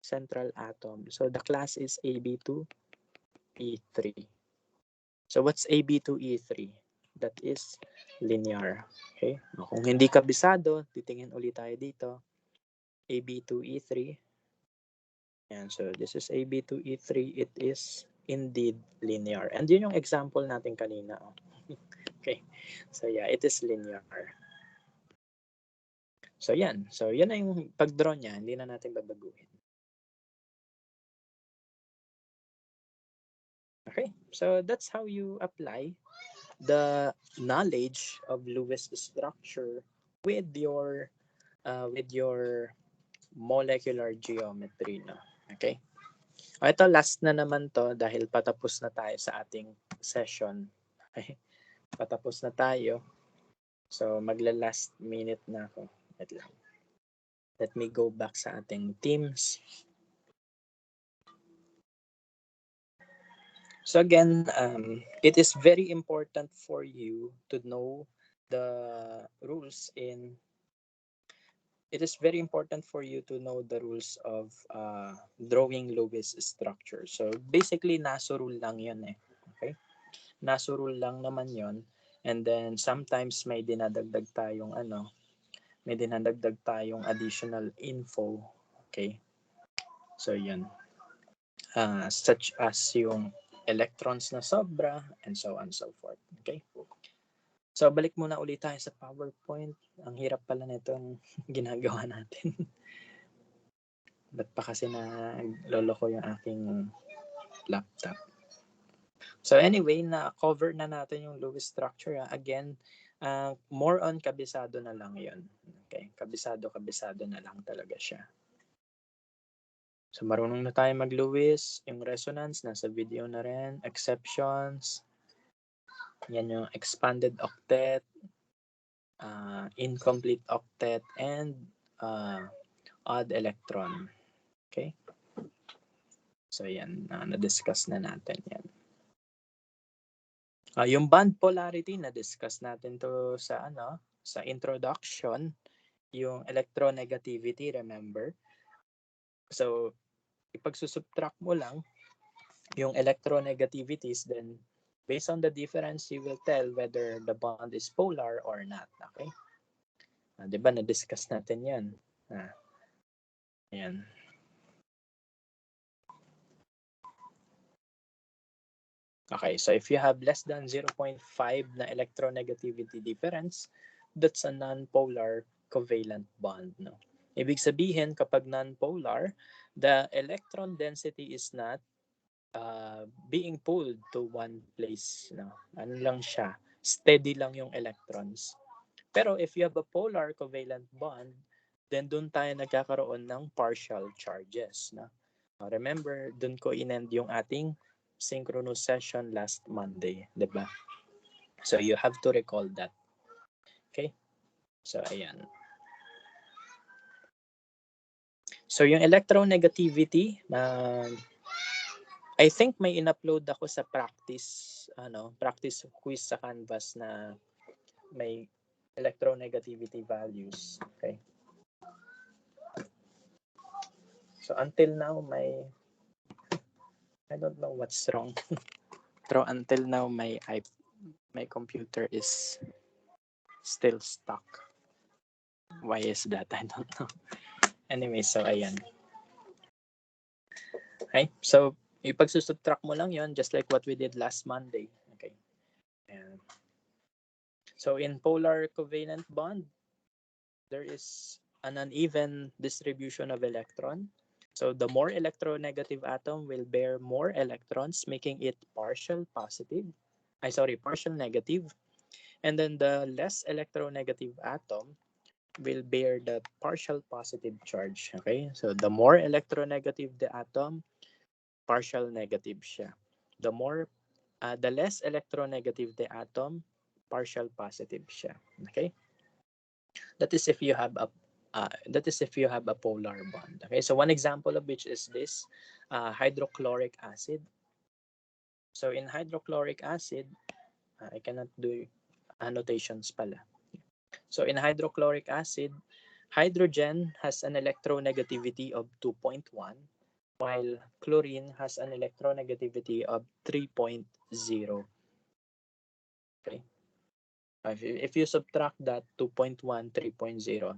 central atom. So the class is AB2E3. So what's AB2E3? That is linear. Okay? Kung hindi kabisado, titingin ulit tayo dito. AB2E3. And so this is AB2E3. It is indeed linear. And yun yung example natin kanina. Okay. So yeah, it is linear. So yan. So yan na yung pag-draw niya. Hindi na natin babaguhin. Okay. So that's how you apply the knowledge of Lewis structure with your molecular geometry, no? Okay. Ito last na naman to dahil patapos na tayo sa ating session. Okay. Patapos na tayo. So magla-last minute na ako. Wait lang. Let me go back sa ating Teams. So again, it is very important for you to know the rules in it is very important for you to know the rules of drawing Lewis structure. So basically, NASO rule lang yun eh. Okay? NASO rule lang naman yun. And then sometimes may dinadagdag tayong may dinadagdag tayong additional info. Okay? So yun. Such as yung electrons na sobra and so on and so forth. Okay? So balik muna ulit tayo sa PowerPoint. Ang hirap pala nitong ginagawa natin. Ba't pa kasi loloko yung aking laptop? So anyway, na-cover na natin yung Lewis structure. Again, more on kabisado na lang yon. Okay? Kabisado na lang talaga siya. So marunong na tayo mag-Lewis. Yung resonance, nasa video na rin. Exceptions. Yan yung expanded octet, incomplete octet, and odd electron. Okay? So yan, na-discuss na natin yan. Yung band polarity, na-discuss natin to sa sa introduction, yung electronegativity, remember? So, ipagsusubtract mo lang yung electronegativities, then based on the difference, you will tell whether the bond is polar or not. Okay? Diba, na-discuss natin yan. Ayan. Okay, so if you have less than 0.5 na electronegativity difference, that's a non-polar covalent bond. No? Ibig sabihin, kapag non-polar, the electron density is not being pulled to one place. No? Ano lang siya? Steady lang yung electrons. Pero if you have a polar covalent bond, then dun tayo nagkakaroon ng partial charges. No? Remember, dun ko in-end yung ating synchronous session last Monday, diba? So you have to recall that. Okay? So ayan. So yung electronegativity, I think may in-upload ako sa practice quiz sa Canvas na may electronegativity values. Okay? So until now I don't know what's wrong. Pero until now my computer is still stuck. Why is that? I don't know. Anyway, so ayan. Okay? So ipagsusubtract mo lang yon, just like what we did last Monday. Okay? And so in polar covalent bond, there is an uneven distribution of electron. So the more electronegative atom will bear more electrons, making it partial negative. And then the less electronegative atom will bear the partial positive charge. Okay? So the more electronegative the atom, partial negative siya. The less electronegative the atom, partial positive siya. Okay? That is if you have a polar bond. Okay, so one example of which is this hydrochloric acid. So in hydrochloric acid, I cannot do annotations pala. So in hydrochloric acid, hydrogen has an electronegativity of 2.1, while chlorine has an electronegativity of 3.0. Okay. If you subtract that 2.1, 3.0,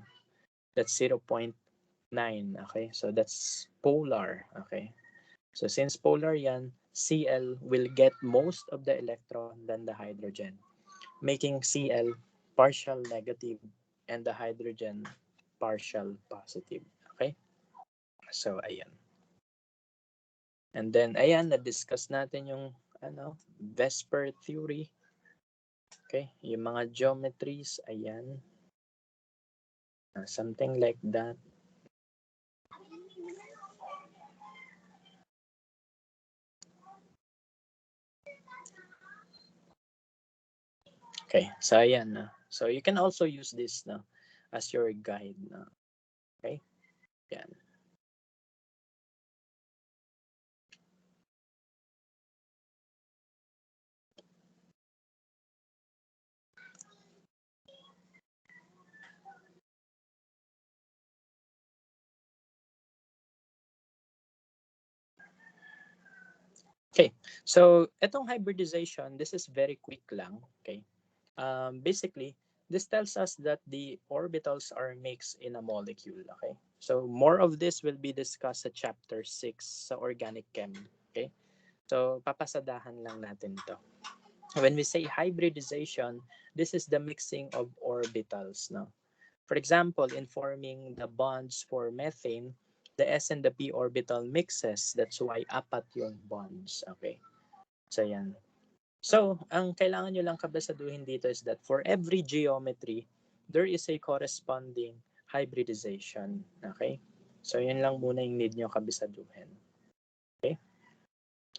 that's 0.9. Okay, so that's polar. Okay, so since polar yan, Cl will get most of the electron than the hydrogen, making Cl partial negative and the hydrogen partial positive. Okay? So, ayan. And then, ayan, na-discuss natin yung Vesper theory. Okay? Yung mga geometries, ayan. Something like that. Okay, so ayan. So you can also use this as your guide. Okay? Yan. Okay, so itong hybridization, this is very quick lang. Okay, basically, this tells us that the orbitals are mixed in a molecule. Okay, so more of this will be discussed sa chapter 6 sa organic chem. Okay, so papasadahan lang natin to. When we say hybridization, this is the mixing of orbitals. No? For example, in forming the bonds for methane, the S and the P orbital mixes. That's why apat yung bonds. Okay. So, yan. So, ang kailangan nyo lang kabasaduhin dito is that for every geometry, there is a corresponding hybridization. Okay? So, yun lang muna yung need nyo kabasaduhin. Okay?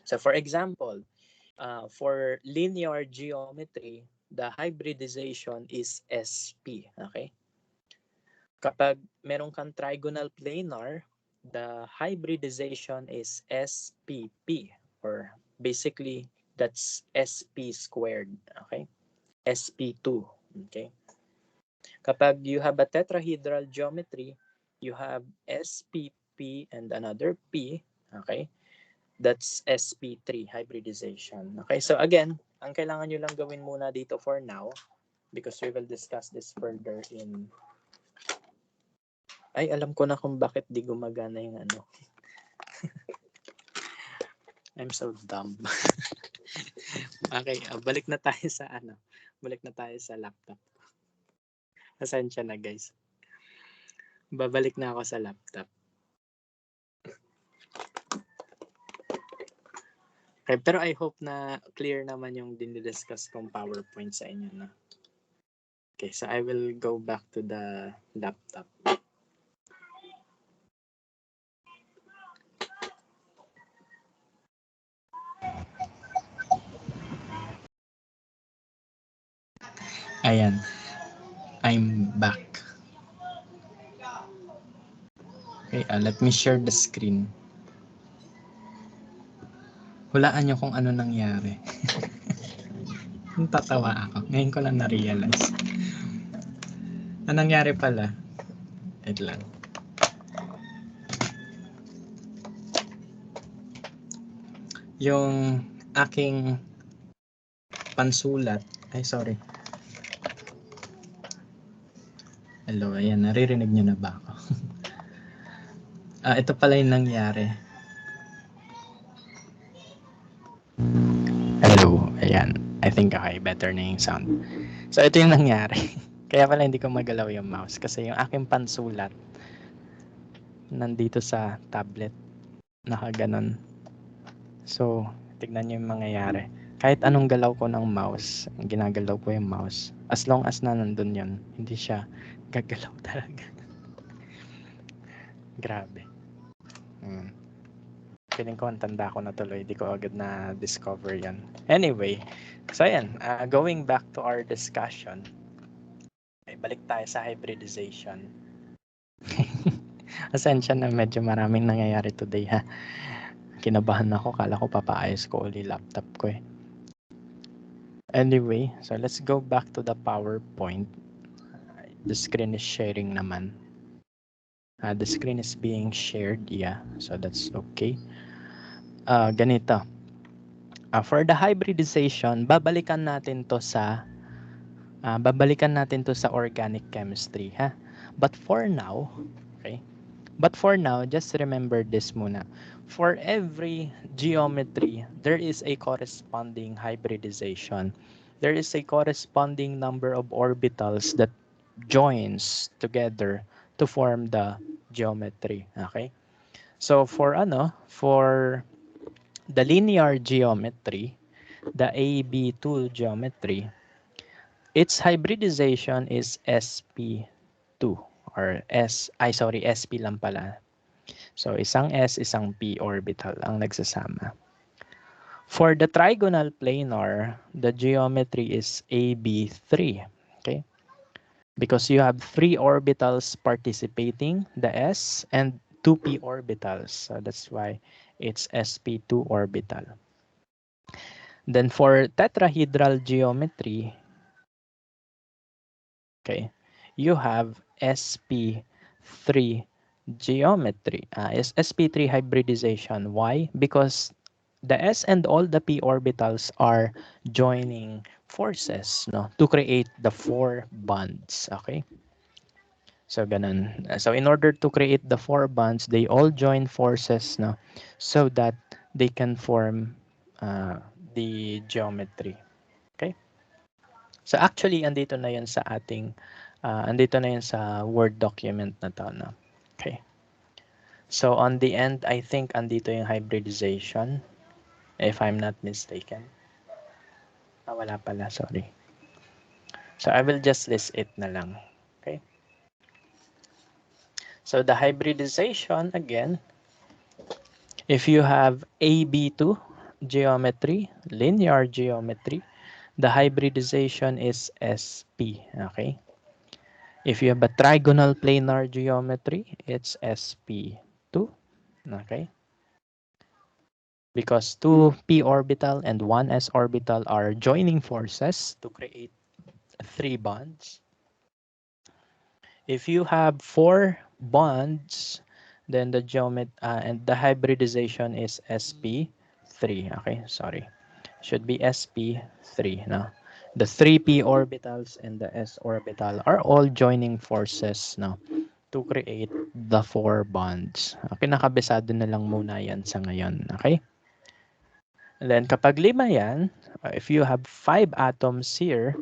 So, for example, for linear geometry, the hybridization is SP. Okay? Kapag meron kang trigonal planar, the hybridization is SPP, or basically that's SP squared. Okay? SP2. Okay? Kapag you have a tetrahedral geometry, you have SPP and another P. Okay? That's SP3 hybridization. Okay? So again, ang kailangan nyo lang gawin muna dito for now, because we will discuss this further in... Ay, alam ko na kung bakit di gumagana yung I'm so dumb. Okay, balik na tayo sa Balik na tayo sa laptop. Pasensya na, guys. Babalik na ako sa laptop. Okay, pero I hope na clear naman yung dinidiscuss kong PowerPoint sa inyo na. Okay, so I will go back to the laptop. Ayan. I'm back. Okay, let me share the screen. Hulaan nyo kung ano nangyari. Tatawa ako. Ngayon ko lang na-realize. Anong nangyari pala? Wait lang. Yung aking pansulat. Ay, sorry. Hello, ayan. Naririnig nyo na ba ako? Ito pala yung nangyari. Hello, ayan. I think okay, better na yung sound. So, ito yung nangyari. Kaya pala hindi ko magalaw yung mouse kasi yung aking pansulat nandito sa tablet. Nakaganon. So, tignan nyo yung mangyayari. Kahit anong galaw ko ng mouse, ginagalaw ko yung mouse. As long as na nandun yun, hindi siya gagalaw talaga. Grabe. Feeling ko ang tanda ko na tuloy. Di ko agad na discover yan. Anyway, so ayan. Going back to our discussion. Okay, balik tayo sa hybridization. Asensya na medyo maraming nangyayari today ha. Kinabahan ako. Kala ko papaayos ko uli laptop ko eh. Anyway, so let's go back to the PowerPoint. The screen is sharing naman. The screen is being shared, yeah. So that's okay. Ganito. For the hybridization, babalikan natin to sa organic chemistry, ha. But for now, okay? But for now, just remember this muna. For every geometry, there is a corresponding hybridization. There is a corresponding number of orbitals that joins together to form the geometry. Okay? So for the linear geometry, the AB2 geometry, its hybridization is sp2 or sp lang pala. So isang s, isang p orbital ang nagsasama. For the trigonal planar, the geometry is AB3. Okay? Because you have 3 orbitals participating, the s, and 2p orbitals. So that's why it's sp2 orbital. Then for tetrahedral geometry, okay, you have sp3 geometry. Is sp3 hybridization. Why? Because the s and all the p orbitals are joining forces, no, to create the 4 bonds. Okay? So ganun. So in order to create the 4 bonds, they all join forces, no, so that they can form the geometry. Okay? So actually andito na 'yan sa ating andito na 'yan sa Word document na 'to, no. Okay. So on the end, I think andito yung hybridization, if I'm not mistaken. Wala pala, sorry. So I will just list it na lang. Okay? So the hybridization, again, if you have AB2 geometry, linear geometry, the hybridization is SP. Okay? If you have a trigonal planar geometry, it's SP2. Okay? Because 2 p orbital and 1 s orbital are joining forces to create 3 bonds. If you have 4 bonds, then the geometry and the hybridization is sp3. Okay, sorry. Should be sp3 now. The 3p orbitals and the s orbital are all joining forces now to create the 4 bonds. Okay, nakabisado na lang muna yan sa ngayon. Okay? And then kapag 5 yan, if you have 5 atoms here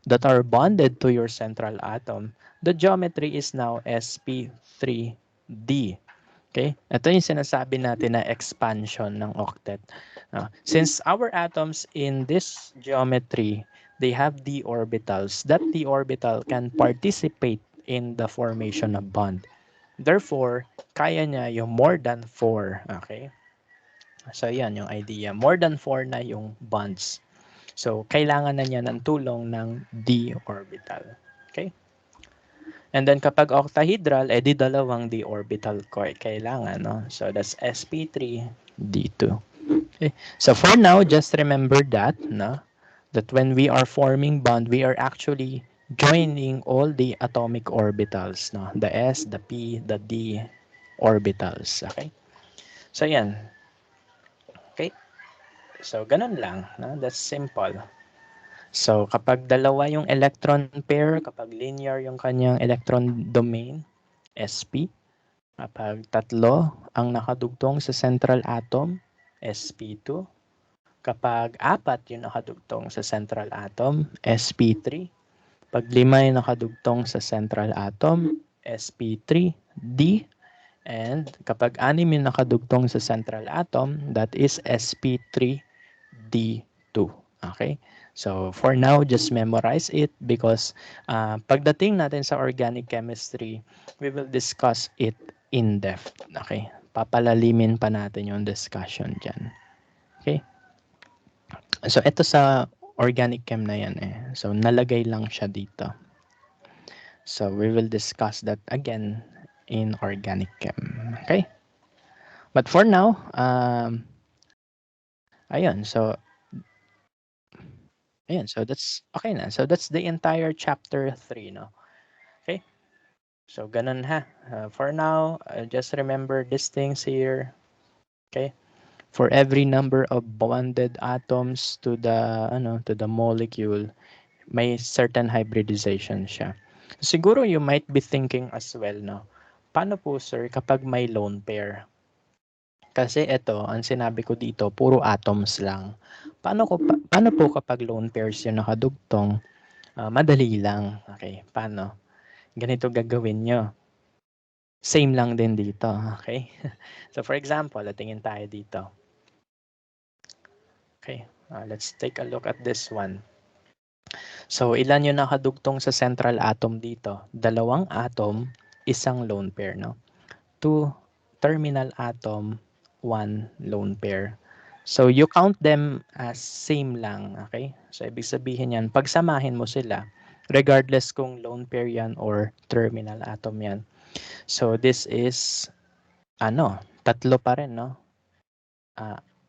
that are bonded to your central atom, the geometry is now sp3d. Okay? Ito yung sinasabi natin na expansion ng octet. Since our atoms in this geometry, they have d orbitals, that d orbital can participate in the formation of bond. Therefore, kaya niya yung more than 4. Okay? So, yan yung idea. More than 4 na yung bonds. So, kailangan na niya ng tulong ng d orbital. Okay? And then kapag octahedral, di dalawang d orbital ko kailangan, no? So that's sp3 d2. Okay. So for now, just remember that, no? That when we are forming bond, we are actually joining all the atomic orbitals, no? The s, the p, the d orbitals. Okay? So yan. Okay? So ganun lang, no? That's simple. So, kapag dalawa yung electron pair, kapag linear yung kanyang electron domain, sp. Kapag tatlo ang nakadugtong sa central atom, sp2. Kapag 4 yung nakadugtong sa central atom, sp3. Pag 5 yung nakadugtong sa central atom, sp3d. And kapag 6 yung nakadugtong sa central atom, that is sp3d2. Okay? So, for now, just memorize it because pagdating natin sa organic chemistry, we will discuss it in depth. Okay? Papalalimin pa natin yung discussion dyan. Okay? So, ito sa organic chem na yan eh. So, nalagay lang siya dito. So, we will discuss that again in organic chem. Okay? But for now, ayun. So, that's okay na. So that's the entire chapter 3, no? Okay? So ganun ha. For now, just remember these things here. Okay? For every number of bonded atoms to the molecule, may certain hybridization siya. Siguro you might be thinking as well, no? Paano po sir kapag may lone pair? Kasi ito, ang sinabi ko dito, puro atoms lang. Paano po kapag lone pairs yung nakadugtong? Madali lang. Okay, paano? Ganito gagawin nyo. same lang din dito. Okay? So for example, tingin tayo dito. Okay, let's take a look at this one. So ilan yung nakadugtong sa central atom dito? Dalawang atom, isang lone pair, no? 2 terminal atom, 1 lone pair. So you count them as same lang, okay? So ibig sabihin yan, pagsamahin mo sila, regardless kung lone pair yan or terminal atom yan. So this is, tatlo pa rin, no?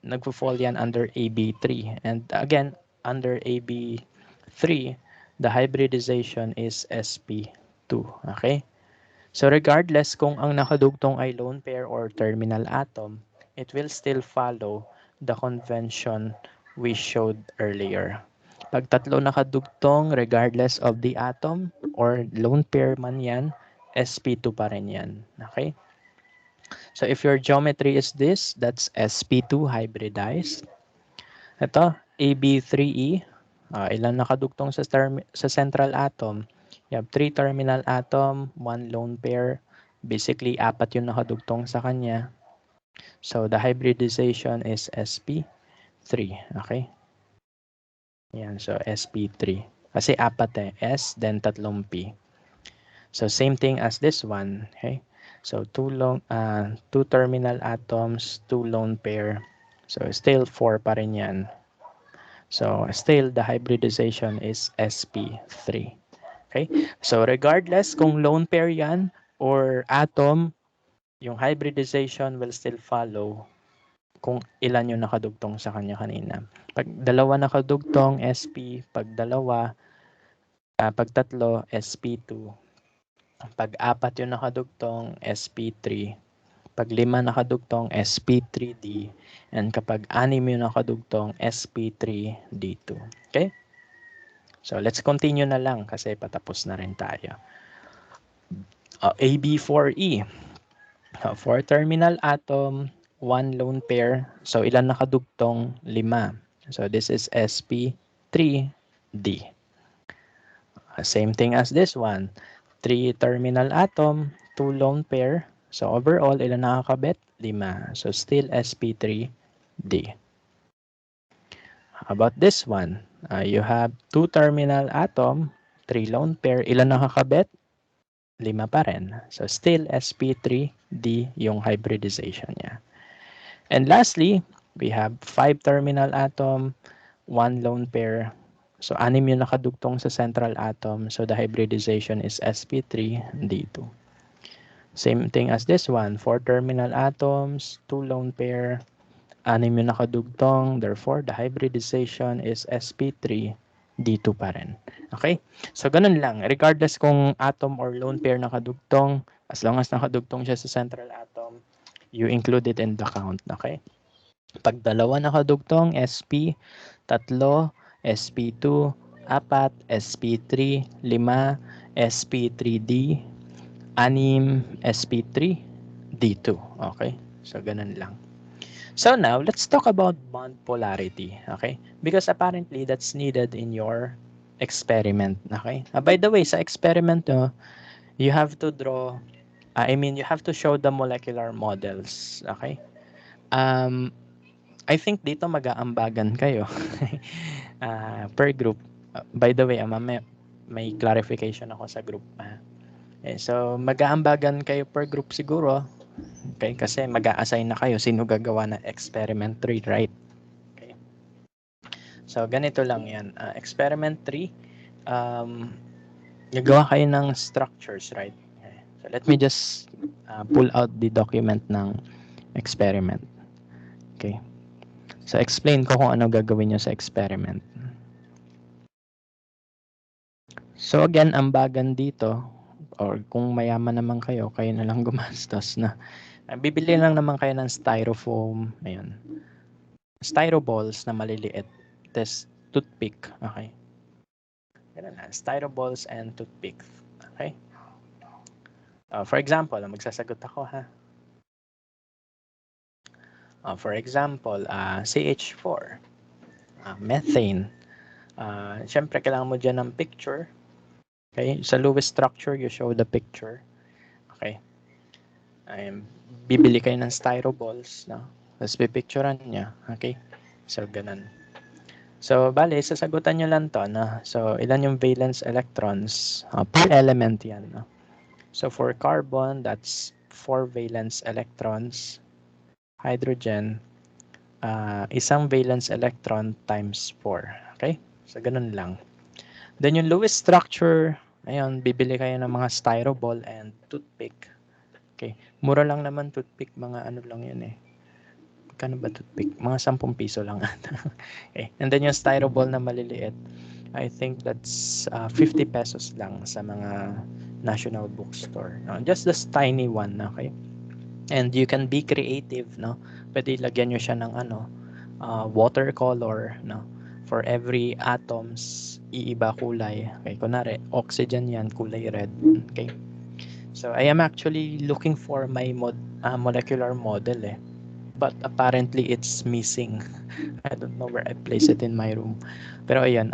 Nagpo-fall yan under AB3. And again, under AB3, the hybridization is sp2, okay? So regardless kung ang nakadugtong ay lone pair or terminal atom, it will still follow the convention we showed earlier. Pag tatlo nakadugtong, regardless of the atom or lone pair man yan, sp2 pa rin yan. Okay? So if your geometry is this, that's sp2 hybridized. Ito, AB3E, ilan nakadugtong sa central atom? You have 3 terminal atom, 1 lone pair. Basically, 4 yung nakadugtong sa kanya. So the hybridization is sp3. Okay? Yan, so sp3. Kasi 4 S, then 3 P. So same thing as this one. Okay? So 2 terminal atoms, 2 lone pair. So still 4 pa rin yan. So still the hybridization is sp3. Okay? So regardless kung lone pair yan or atom, yung hybridization will still follow kung ilan yung nakadugtong sa kanya kanina. Pag dalawa nakadugtong, sp. Pag tatlo, sp2. Pag 4 yung nakadugtong, sp3. Pag 5 nakadugtong, sp3d. And kapag 6 yung nakadugtong, sp3d2. Okay? So let's continue na lang kasi patapos na rin tayo. AB4E. 4 terminal atom, 1 lone pair. So ilan nakadugtong? 5. So this is sp3d. Same thing as this one. 3 terminal atom, 2 lone pair. So overall, ilan nakakabit? 5. So still sp3d. How about this one? You have 2 terminal atom, 3 lone pair. Ilan nakakabit? 5 pa rin. So still sp3d yung hybridization niya. And lastly, we have 5 terminal atom, 1 lone pair. So 6 yung nakadugtong sa central atom. So the hybridization is sp3d2. Same thing as this one, 4 terminal atoms, 2 lone pair. 6 yung nakadugtong. Therefore, the hybridization is sp3d2 pa rin. Okay? So ganun lang. Regardless kung atom or lone pair nakadugtong, as long as nakadugtong siya sa central atom, you include it in the count. Okay? Pag dalawa nakadugtong, sp, 3, sp2, 4, sp3, 5, sp3d, 6, sp3, d2. Okay? So ganun lang. So now, let's talk about bond polarity. Okay? Because apparently, that's needed in your experiment. Okay? By the way, sa experiment, you have to draw, you have to show the molecular models. Okay? I think dito mag-aambagan kayo per group. By the way, may clarification ako sa group. So, mag-aambagan kayo per group siguro. Okay? Kasi mag-a-assign na kayo sino gagawa ng experiment 3, right? Okay. So, ganito lang yan. Experiment 3, gagawa kayo ng structures, right? Okay. So, let me just pull out the document ng experiment. Okay. So, explain ko kung ano gagawin nyo sa experiment. So, again, ambagan dito, or kung mayaman naman kayo, kayo na lang gumastos na. Bibili lang naman kayo ng styrofoam, ayun. Styroballs na maliliit. Tapos, toothpick, okay? Ganun na, styroballs and toothpick, okay? For example, magsasagot ako, ha? For example, CH4, methane. Siyempre, kailangan mo dyan ng picture. Okay? Sa Lewis structure, you show the picture. Okay? Ay, bibili kayo ng styro balls, no? Tapos pipicturean niya. Okay? So, ganun. So, bale, sasagutan nyo lang to, no? So, ilan yung valence electrons? Per element yan, no? So, for carbon, that's 4 valence electrons. Hydrogen, isang valence electron times 4. Okay? So, ganun lang. Then, yung Lewis structure, ayun, bibili kayo ng mga styro ball and toothpick. Okay. Mura lang naman toothpick, mga ano lang yun eh. Kano ba toothpick? Mga 10 piso lang ata. Okay. And then yung styro ball na maliliit, I think that's 50 pesos lang sa mga national bookstore. No? Just this tiny one, okay? And you can be creative, no? Pwede lagyan nyo siya ng ano, watercolor, no? For every atoms, iiba kulay. Okay, kunwari, oxygen yan, kulay red. Okay? So, I am actually looking for my molecular model eh. But apparently, it's missing. I don't know where I place it in my room. Pero ayan,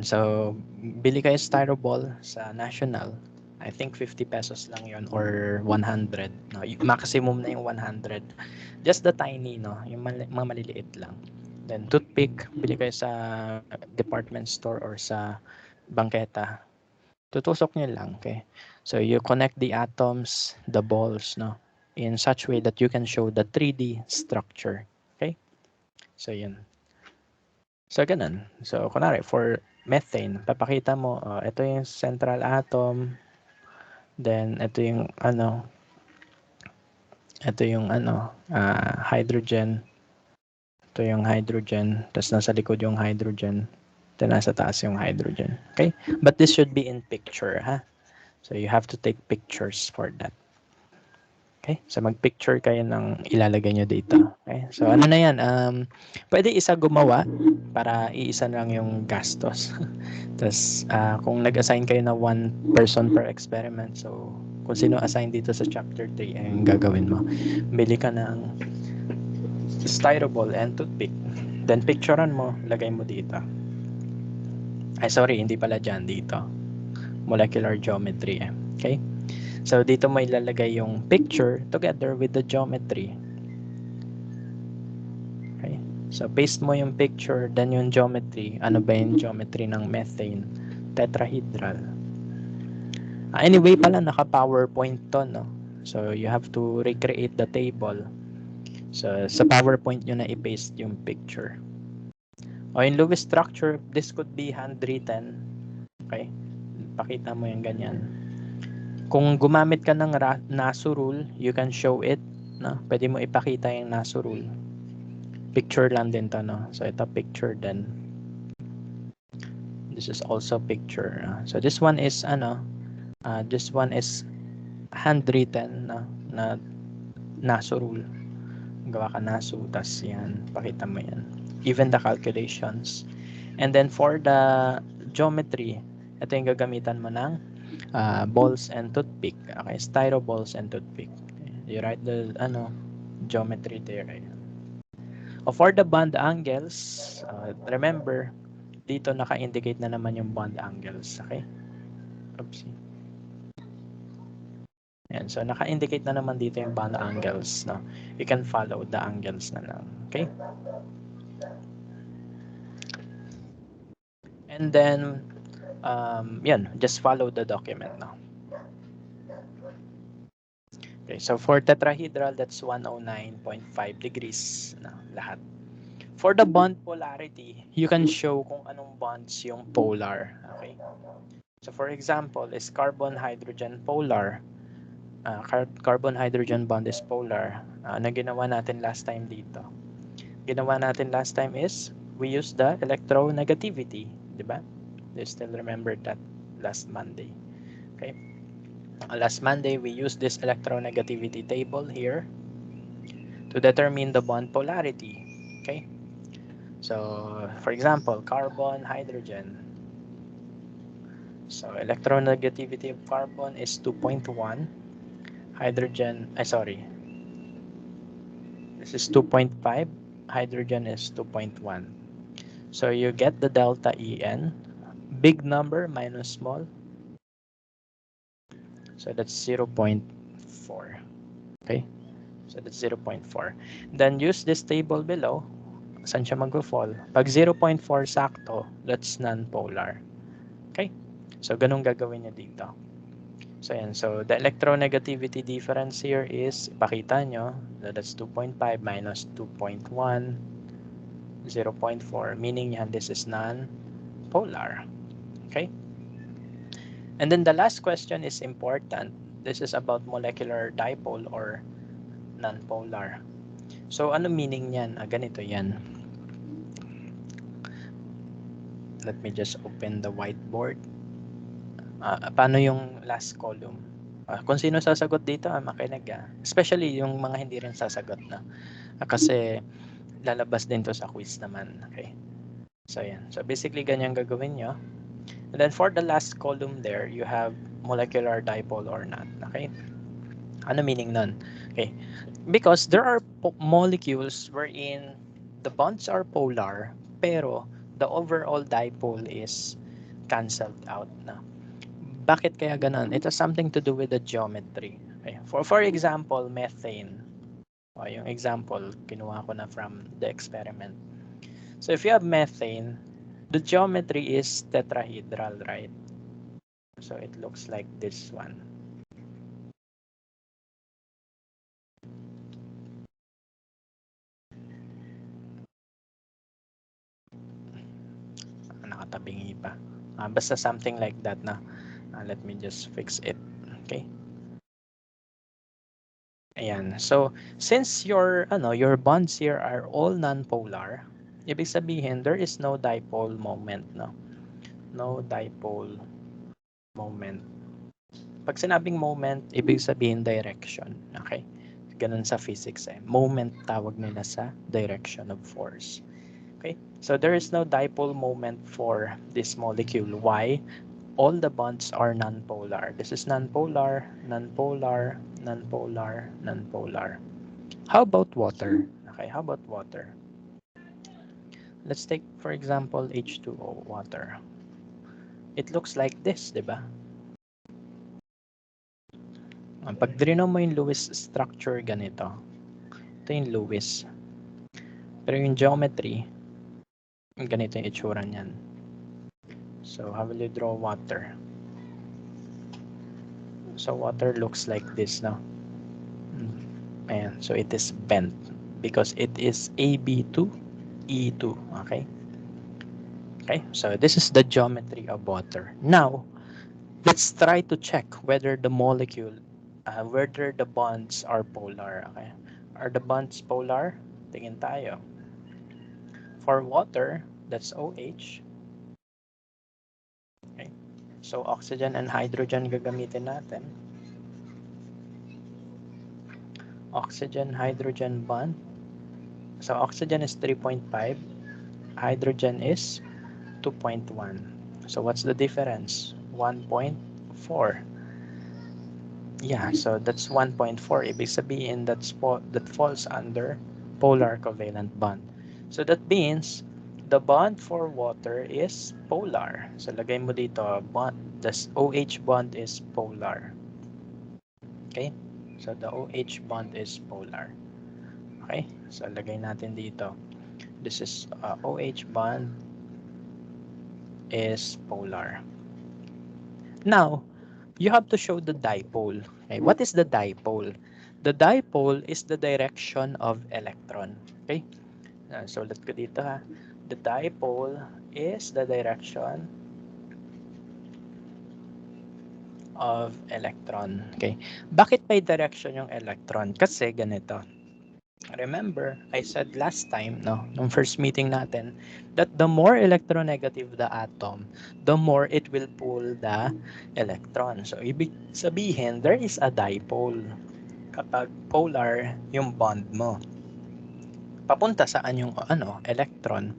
so bili kayo styro ball sa National. I think 50 pesos lang yon or 100. No? Maximum na yung 100. Just the tiny, no? Yung mga maliliit lang. Then toothpick, bili kayo sa department store or sa bangketa. Tutusok nyo lang, okay? So you connect the atoms, the balls, no? In such way that you can show the 3D structure. Okay? So yun. So, ganun. So, kunwari, for methane, papakita mo, ito yung central atom, then ito yung hydrogen, ito yung hydrogen, tapos nasa likod yung hydrogen, then nasa taas yung hydrogen. Okay? But this should be in picture, ha? So, you have to take pictures for that. Okay? So, mag-picture kayo ng ilalagay nyo dito. Okay? So, ano na yan? Pwede isa gumawa para iisa lang yung gastos. Tapos, kung nag-assign kayo na 1 person per experiment, so, kung sino assign dito sa chapter 3, ay yung gagawin mo. Bili ka ng styro ball and toothpick. Then, picturean mo, lagay mo dito. Ay, sorry, hindi pala dyan, dito. Molecular geometry. Okay? So, dito mo ilalagay yung picture together with the geometry. Okay? So, paste mo yung picture, then yung geometry. Ano ba yung geometry ng methane? Tetrahedral. Anyway pala, naka-PowerPoint to, no? So, you have to recreate the table. So, sa PowerPoint nyo na i-paste yung picture. O, in Lewis structure, this could be handwritten. Okay? Pakita mo yung ganyan. Kung gumamit ka ng NASU rule, you can show it. No? Pwede mo ipakita yung NASU rule. Picture lang din to, no? So, ito picture din. This is also picture. So, this one is, this one is handwritten na NASU rule. Gawa ka NASU, tas yan, pakita mo yan. Even the calculations. And then, for the geometry, ito yung gagamitan mo ng balls and toothpick. Okay, styro balls and toothpick. You write the geometry there. For the bond angles, remember, dito naka-indicate na naman yung bond angles. Okay? Oopsie. Yan, so naka-indicate na naman dito yung bond angles. No? You can follow the angles na lang. Okay? And then, yan, just follow the document now. Okay, so for tetrahedral, that's 109.5 degrees na lahat. For the bond polarity, you can show kung anong bonds yung polar. Okay? So for example, is carbon-hydrogen polar. Carbon-hydrogen bond is polar. Ano ginawa natin last time dito? Ginawa natin last time is, we use the electronegativity. Diba? Do you still remember that last Monday? Okay? Last Monday, we used this electronegativity table here to determine the bond polarity. Okay? So, for example, carbon, hydrogen. So, electronegativity of carbon is 2.1. Hydrogen, this is 2.5. Hydrogen is 2.1. So, you get the delta En. Big number minus small. So that's 0.4. Okay? So that's 0.4. Then use this table below. Saan siya mag-fall? Pag 0.4 sakto, that's non-polar. Okay? So ganun gagawin niyo dito. So yan. So the electronegativity difference here is, ipakita nyo, that's 2.5 minus 2.1, 0.4. Meaning yan, this is non-polar. Okay? And then the last question is important. This is about molecular dipole or non-polar. So ano meaning niyan? Ganito yan. Let me just open the whiteboard. Paano yung last column? Kung sino sasagot dito, makinig. Especially yung mga hindi rin sasagot na. Kasi lalabas din to sa quiz naman. Okay. So yan. So basically ganyan gagawin nyo. And then for the last column there, you have molecular dipole or not. Okay. Ano meaning nun? Okay. Because there are molecules wherein the bonds are polar, pero the overall dipole is cancelled out na. Bakit kaya ganun? It has something to do with the geometry. Okay. For example, methane. Yung example, kinuha ko na from the experiment. So if you have methane, the geometry is tetrahedral, right? So it looks like this one. Nakatabingi pa. Basta something like that na. Let me just fix it. Okay. Ayan. So, since your bonds here are all non-polar, ibig sabihin, there is no dipole moment, no? No dipole moment. Pag sinabing moment, ibig sabihin direction. Okay? Ganun sa physics eh. Moment tawag nila sa direction of force. Okay? So, there is no dipole moment for this molecule. Why? All the bonds are non-polar. This is non-polar, non-polar, non-polar, non-polar. How about water? Okay, how about water? Let's take, for example, H2O, water. It looks like this, di ba? Pag drino mo yung Lewis structure, ganito. Ito yung Lewis. Pero yung geometry, ganito yung itsura niyan. So, how will you draw water? So, water looks like this, no? Ayan, so it is bent because it is AB2, E2, okay? Okay, so this is the geometry of water. Now, let's try to check whether the molecule, whether the bonds are polar, okay? Are the bonds polar? Tingin tayo. For water, that's OH. Okay, so oxygen and hydrogen gagamitin natin. Oxygen, hydrogen bond. So oxygen is 3.5, hydrogen is 2.1. So what's the difference? 1.4. Yeah, so that's 1.4. Ibig sabihin that falls under polar covalent bond. So that means the bond for water is polar. So lagay mo dito, the OH bond is polar. Okay? So the OH bond is polar. Okay? So lagay natin dito. This is OH bond is polar. Now, you have to show the dipole. Okay? What is the dipole? The dipole is the direction of electron. Okay? So, ulit ko dito ha. The dipole is the direction of electron. Okay? Bakit may direction yung electron? Kasi ganito. Remember, I said last time, no, nung first meeting natin, that the more electronegative the atom, the more it will pull the electron. So, ibig sabihin, there is a dipole. Kapag polar yung bond mo, papunta saan yung electron?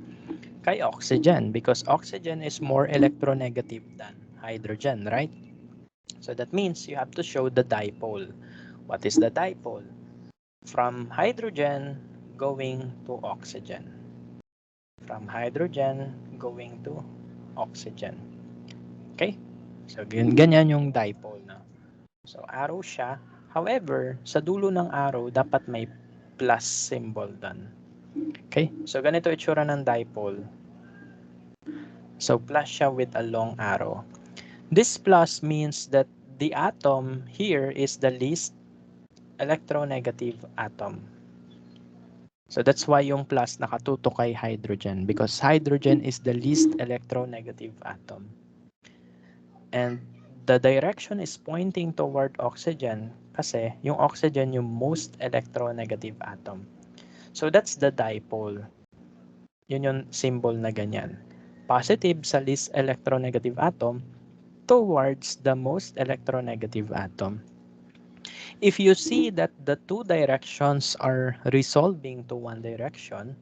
Kay oxygen, because oxygen is more electronegative than hydrogen, right? So, that means you have to show the dipole. What is the dipole? From hydrogen going to oxygen. From hydrogen going to oxygen. Okay? So, ganyan yung dipole na. So, arrow siya. However, sa dulo ng arrow, dapat may plus symbol doon. Okay? So, ganito itsura ng dipole. So, plus siya with a long arrow. This plus means that the atom here is the least electronegative atom. So, that's why yung plus nakatutok kay hydrogen because hydrogen is the least electronegative atom. And the direction is pointing toward oxygen kasi yung oxygen yung most electronegative atom. So that's the dipole. Yun yung symbol na ganyan. Positive sa least electronegative atom towards the most electronegative atom. If you see that the two directions are resolving to one direction,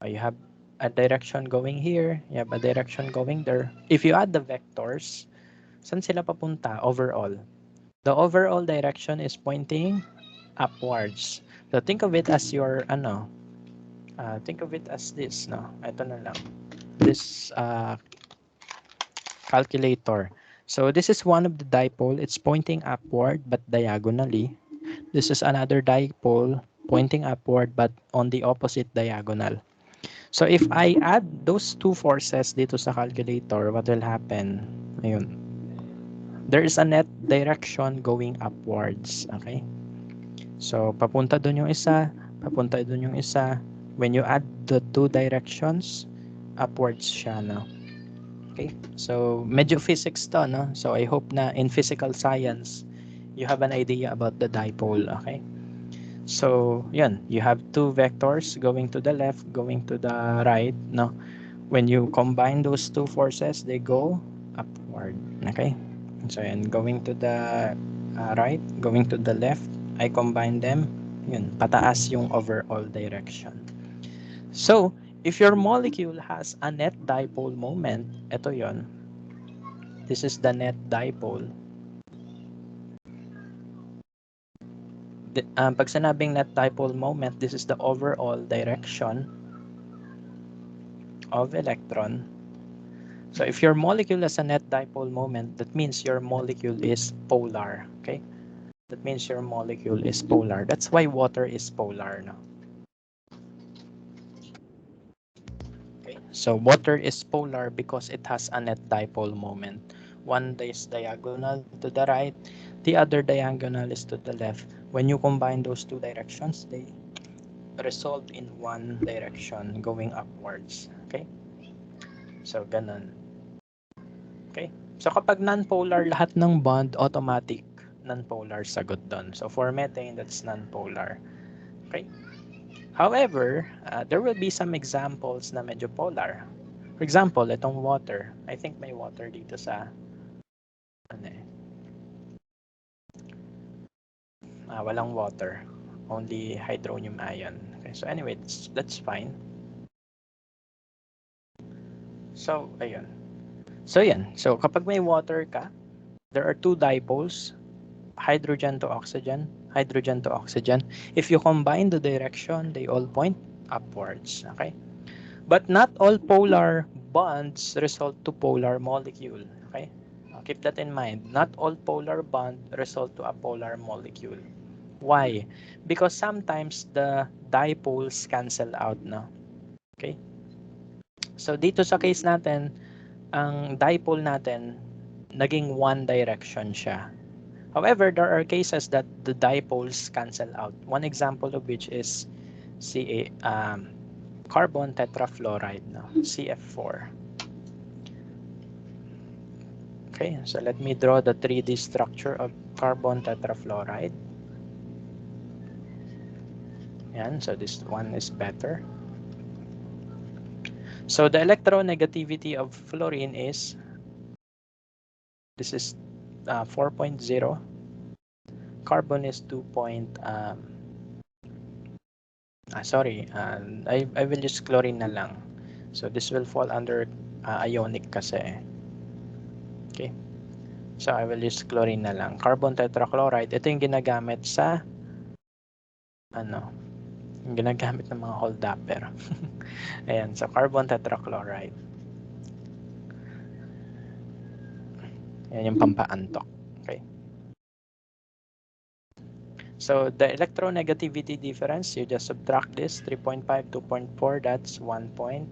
you have a direction going here, you have a direction going there. If you add the vectors, saan sila papunta overall? The overall direction is pointing upwards. So think of it as your think of it as this, no? Ito na lang. This calculator. So this is one of the dipole. It's pointing upward but diagonally. This is another dipole pointing upward but on the opposite diagonal. So if I add those two forces dito sa calculator, what will happen? Ayun. There is a net direction going upwards. Okay? So, papunta dun yung isa, papunta dun yung isa. When you add the two directions, upwards siya, no? Okay? So, medyo physics to, no? So, I hope na in physical science, you have an idea about the dipole, okay? So, yun. You have two vectors going to the left, going to the right, no? When you combine those two forces, they go upward, okay? So, yan, going to the right, going to the left, I combine them, yun, pataas yung overall direction. So, if your molecule has a net dipole moment, ito yon. This is the net dipole. Pag sinabing net dipole moment, this is the overall direction of electron. So if your molecule has a net dipole moment, that means your molecule is polar, okay? That means your molecule is polar. That's why water is polar, no? Okay, so water is polar because it has a net dipole moment. One is diagonal to the right, the other diagonal is to the left. When you combine those two directions, they resolve in one direction going upwards. Okay? So, ganun. Okay? So, kapag non-polar lahat ng bond, automatic non-polar sagot doon. So, for methane, that's non-polar. Okay? However, there will be some examples na medyo polar. For example, itong water. I think may water dito sa walang water. Only hydronium ion. Okay, so anyway, that's fine. So, ayun. So, yan. So, kapag may water ka, there are two dipoles, hydrogen to oxygen, hydrogen to oxygen. If you combine the direction, they all point upwards. Okay? But not all polar bonds result to polar molecule. Okay? Keep that in mind. Not all polar bond result to a polar molecule. Why? Because sometimes the dipoles cancel out, no? Okay? So dito sa case natin, ang dipole natin naging one direction siya. However, there are cases that the dipoles cancel out. One example of which is carbon tetrafluoride, no? CF4. Okay, so let me draw the 3D structure of carbon tetrafluoride. Yan, so this one is better. So the electronegativity of fluorine is, this is 4.0. Carbon is 2. I will use chlorine na lang. So this will fall under ionic kasi. Okay. So I will use chlorine na lang. Carbon tetrachloride, ito yung ginagamit sa yung ginagamit ng mga holdapper. Ayan, so carbon tetrachloride. Ayan yung pampaantok. Okay. So the electronegativity difference, you just subtract this, 3.5, 2.4, that's 1.1,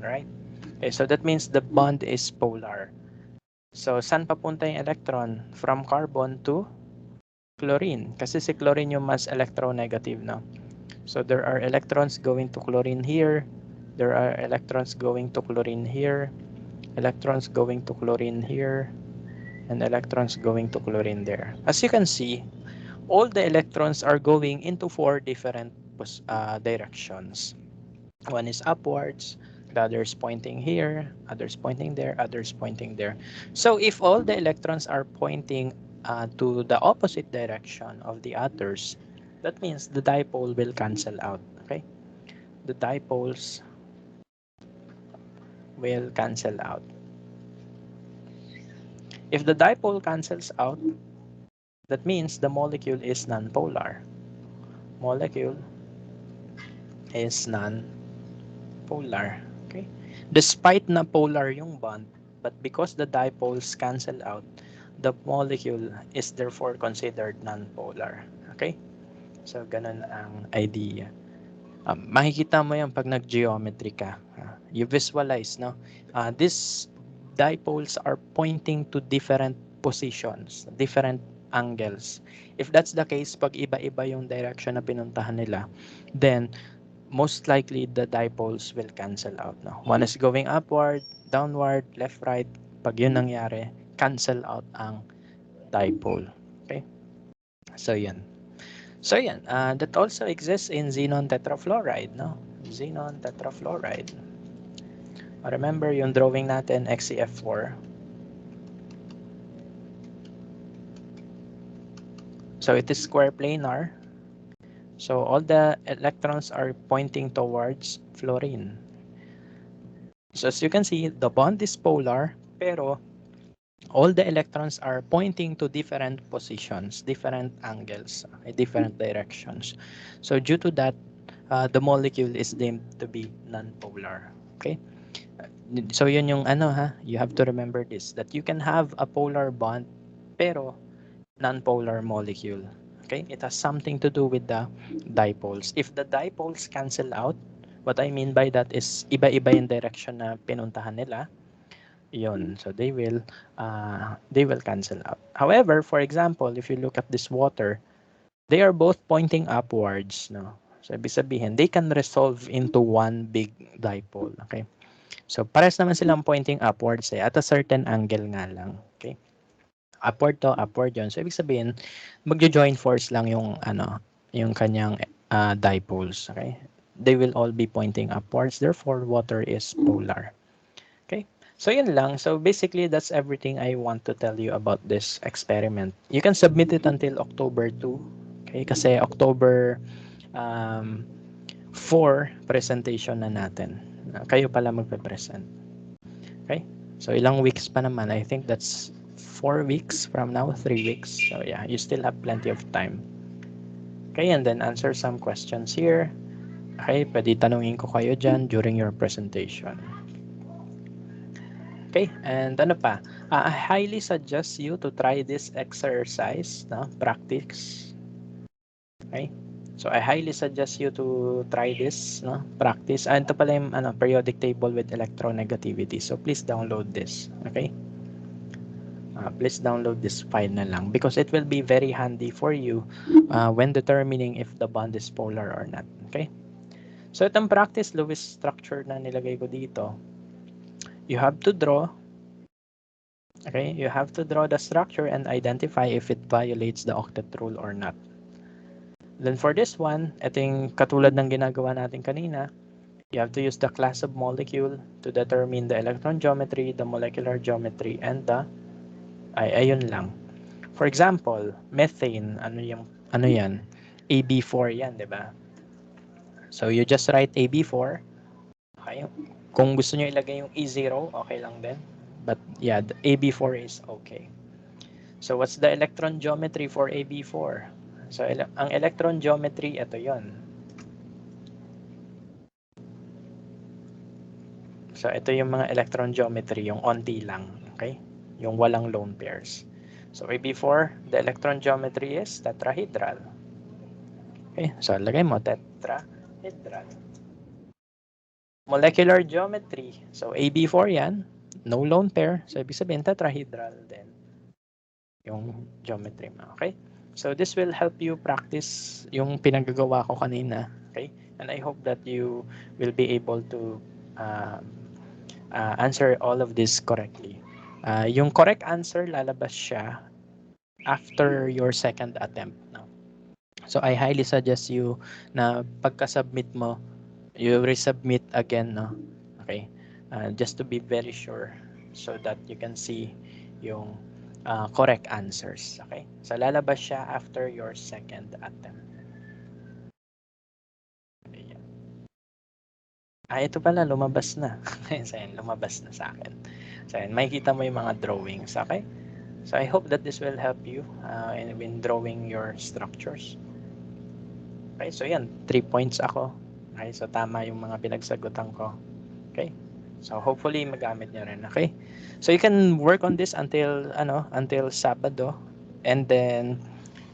right? Okay, so that means the bond is polar. So saan papunta yung electron? From carbon to chlorine. Kasi si chlorine yung mas electronegative, no? So there are electrons going to chlorine here. There are electrons going to chlorine here. Electrons going to chlorine here. And electrons going to chlorine there. As you can see, all the electrons are going into 4 different directions. One is upwards, the others pointing here, others pointing there, others pointing there. So if all the electrons are pointing to the opposite direction of the others, that means the dipole will cancel out. Okay, the dipoles will cancel out. If the dipole cancels out, that means the molecule is nonpolar. Molecule is non-polar. Okay? Despite na polar yung bond, but because the dipoles cancel out, the molecule is therefore considered non-polar. Okay? So, ganun ang idea. Makikita mo yan pag nag-geometry ka. You visualize, no? These dipoles are pointing to different positions, different angles. If that's the case, pag iba-iba yung direction na pinuntahan nila, then most likely the dipoles will cancel out. No? One is going upward, downward, left, right. Pag yun nangyari, cancel out ang dipole. Okay? So, yun. So, yan. That also exists in xenon tetrafluoride. No? Xenon tetrafluoride. Remember yung drawing natin, XeF4. So, it is square planar. So, all the electrons are pointing towards fluorine. So, as you can see, the bond is polar, pero all the electrons are pointing to different positions, different angles, different directions. So, due to that, the molecule is deemed to be nonpolar. Okay? So, yun yung you have to remember this, that you can have a polar bond, pero nonpolar molecule. Okay? It has something to do with the dipoles. If the dipoles cancel out, what I mean by that is iba-iba yung direction na pinuntahan nila. Yun. So they will cancel out. However, for example, if you look at this water, they are both pointing upwards, no? So ibig sabihin, they can resolve into one big dipole, okay? So pares naman silang pointing upwards at a certain angle nga lang, okay? Upward to, upward yun. So ibig sabihin, magjo-join force lang yung yung kanyang dipoles, okay? They will all be pointing upwards, therefore water is polar. Okay? So yun lang. So basically that's everything I want to tell you about this experiment. You can submit it until October 2. Okay? Kasi October 4 presentation na natin. Kayo pala magpe-present. Okay? So ilang weeks pa naman. I think that's 4 weeks from now, 3 weeks. So yeah, you still have plenty of time. Okay, and then answer some questions here. Okay, pwede tanungin ko kayo dyan during your presentation. Okay, and ano pa? I highly suggest you to try this exercise, no? Practice. Okay? So I highly suggest you to try this, no? Practice. Ito pala yung periodic table with electronegativity. So please download this, okay? Please download this file na lang because it will be very handy for you when determining if the bond is polar or not, okay? So itong practice Lewis structure na nilagay ko dito. You have to draw. Okay, you have to draw the structure and identify if it violates the octet rule or not. Then for this one, ito yung katulad ng ginagawa natin kanina, you have to use the class of molecule to determine the electron geometry, the molecular geometry, and the ayun lang. For example, methane, ano yan? AB4 yan, di ba? So you just write AB4. Okay, kung gusto nyo ilagay yung E0, okay lang din. But yeah, the AB4 is okay. So what's the electron geometry for AB4? So ang electron geometry, ito yon. So ito yung mga electron geometry, yung onti lang, okay? Yung walang lone pairs. So AB4, the electron geometry is tetrahedral. Okay, so lagay mo tetrahedral. Molecular geometry. So AB4 yan, no lone pair. So ibig sabihin tetrahedral din yung geometry mo. Okay? So this will help you practice yung pinagagawa ko kanina. Okay? And I hope that you will be able to answer all of this correctly. Yung correct answer, lalabas siya after your second attempt. No? So I highly suggest you na pagka-submit mo, you resubmit again. No? Okay? Just to be very sure so that you can see yung correct answers. Okay? So lalabas siya after your second attempt. Ayan. Ito pala, lumabas na. So, ayan, lumabas na sa akin. So, ayan, makikita mo yung mga drawings. Okay? So, I hope that this will help you in drawing your structures. Okay? So, yan. 3 points ako. Okay? So, tama yung mga pinagsagutan ko. Okay? So, hopefully, magamit nyo rin. Okay? So, you can work on this until Sabado. And then,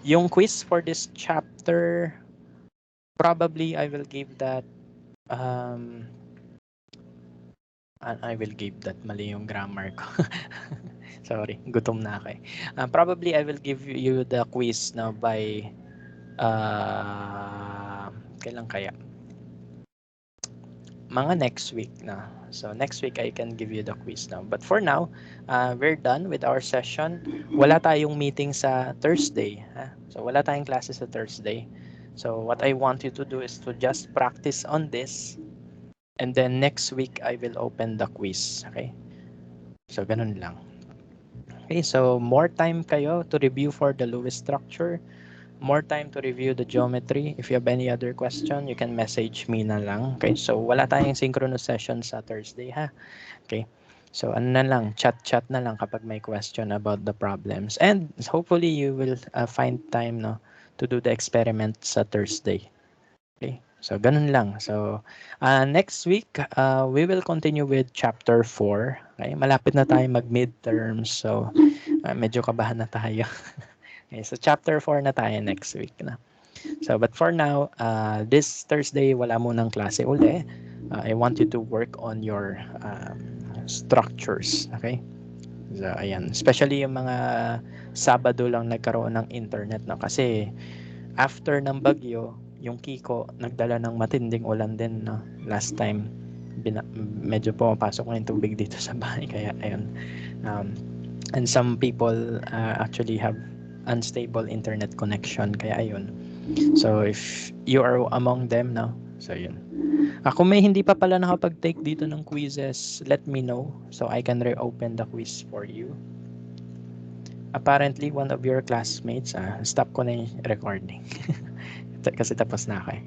yung quiz for this chapter, probably I will give that I will give that, mali yung grammar ko. Sorry, gutom na ako eh. Probably I will give you the quiz now by kailan kaya? Mga next week na. So next week I can give you the quiz now. But for now, we're done with our session. Wala tayong meeting sa Thursday. So wala tayong classes sa Thursday. So what I want you to do is to just practice on this. And then next week, I will open the quiz. Okay? So, ganun lang. Okay, so more time kayo to review for the Lewis structure. More time to review the geometry. If you have any other question, you can message me na lang. Okay, so wala tayong synchronous session sa Thursday, ha? Okay, so ano na lang, chat na lang kapag may question about the problems. And hopefully, you will find time no, to do the experiment sa Thursday. Okay, so ganun lang. So next week, we will continue with chapter 4. Okay, malapit na tayo mag-midterms. So medyo kabahan na tayo. Okay, so chapter 4 na tayo next week na. So but for now, this Thursday wala munang klase uli. I want you to work on your structures. Okay? So ayan, especially yung mga Sabado lang nagkaroon ng internet no kasi after ng bagyo, yung Kiko nagdala ng matinding ulan din no last time. Medyo pumapasok na yung tubig dito sa bahay kaya ayun. And some people actually have unstable internet connection kaya ayun. So if you are among them no, so yun. Kung may hindi pa pala nakapag-take dito ng quizzes, let me know so I can reopen the quiz for you. Apparently, one of your classmates, stop ko na yung recording. Kasi tapos na ako eh.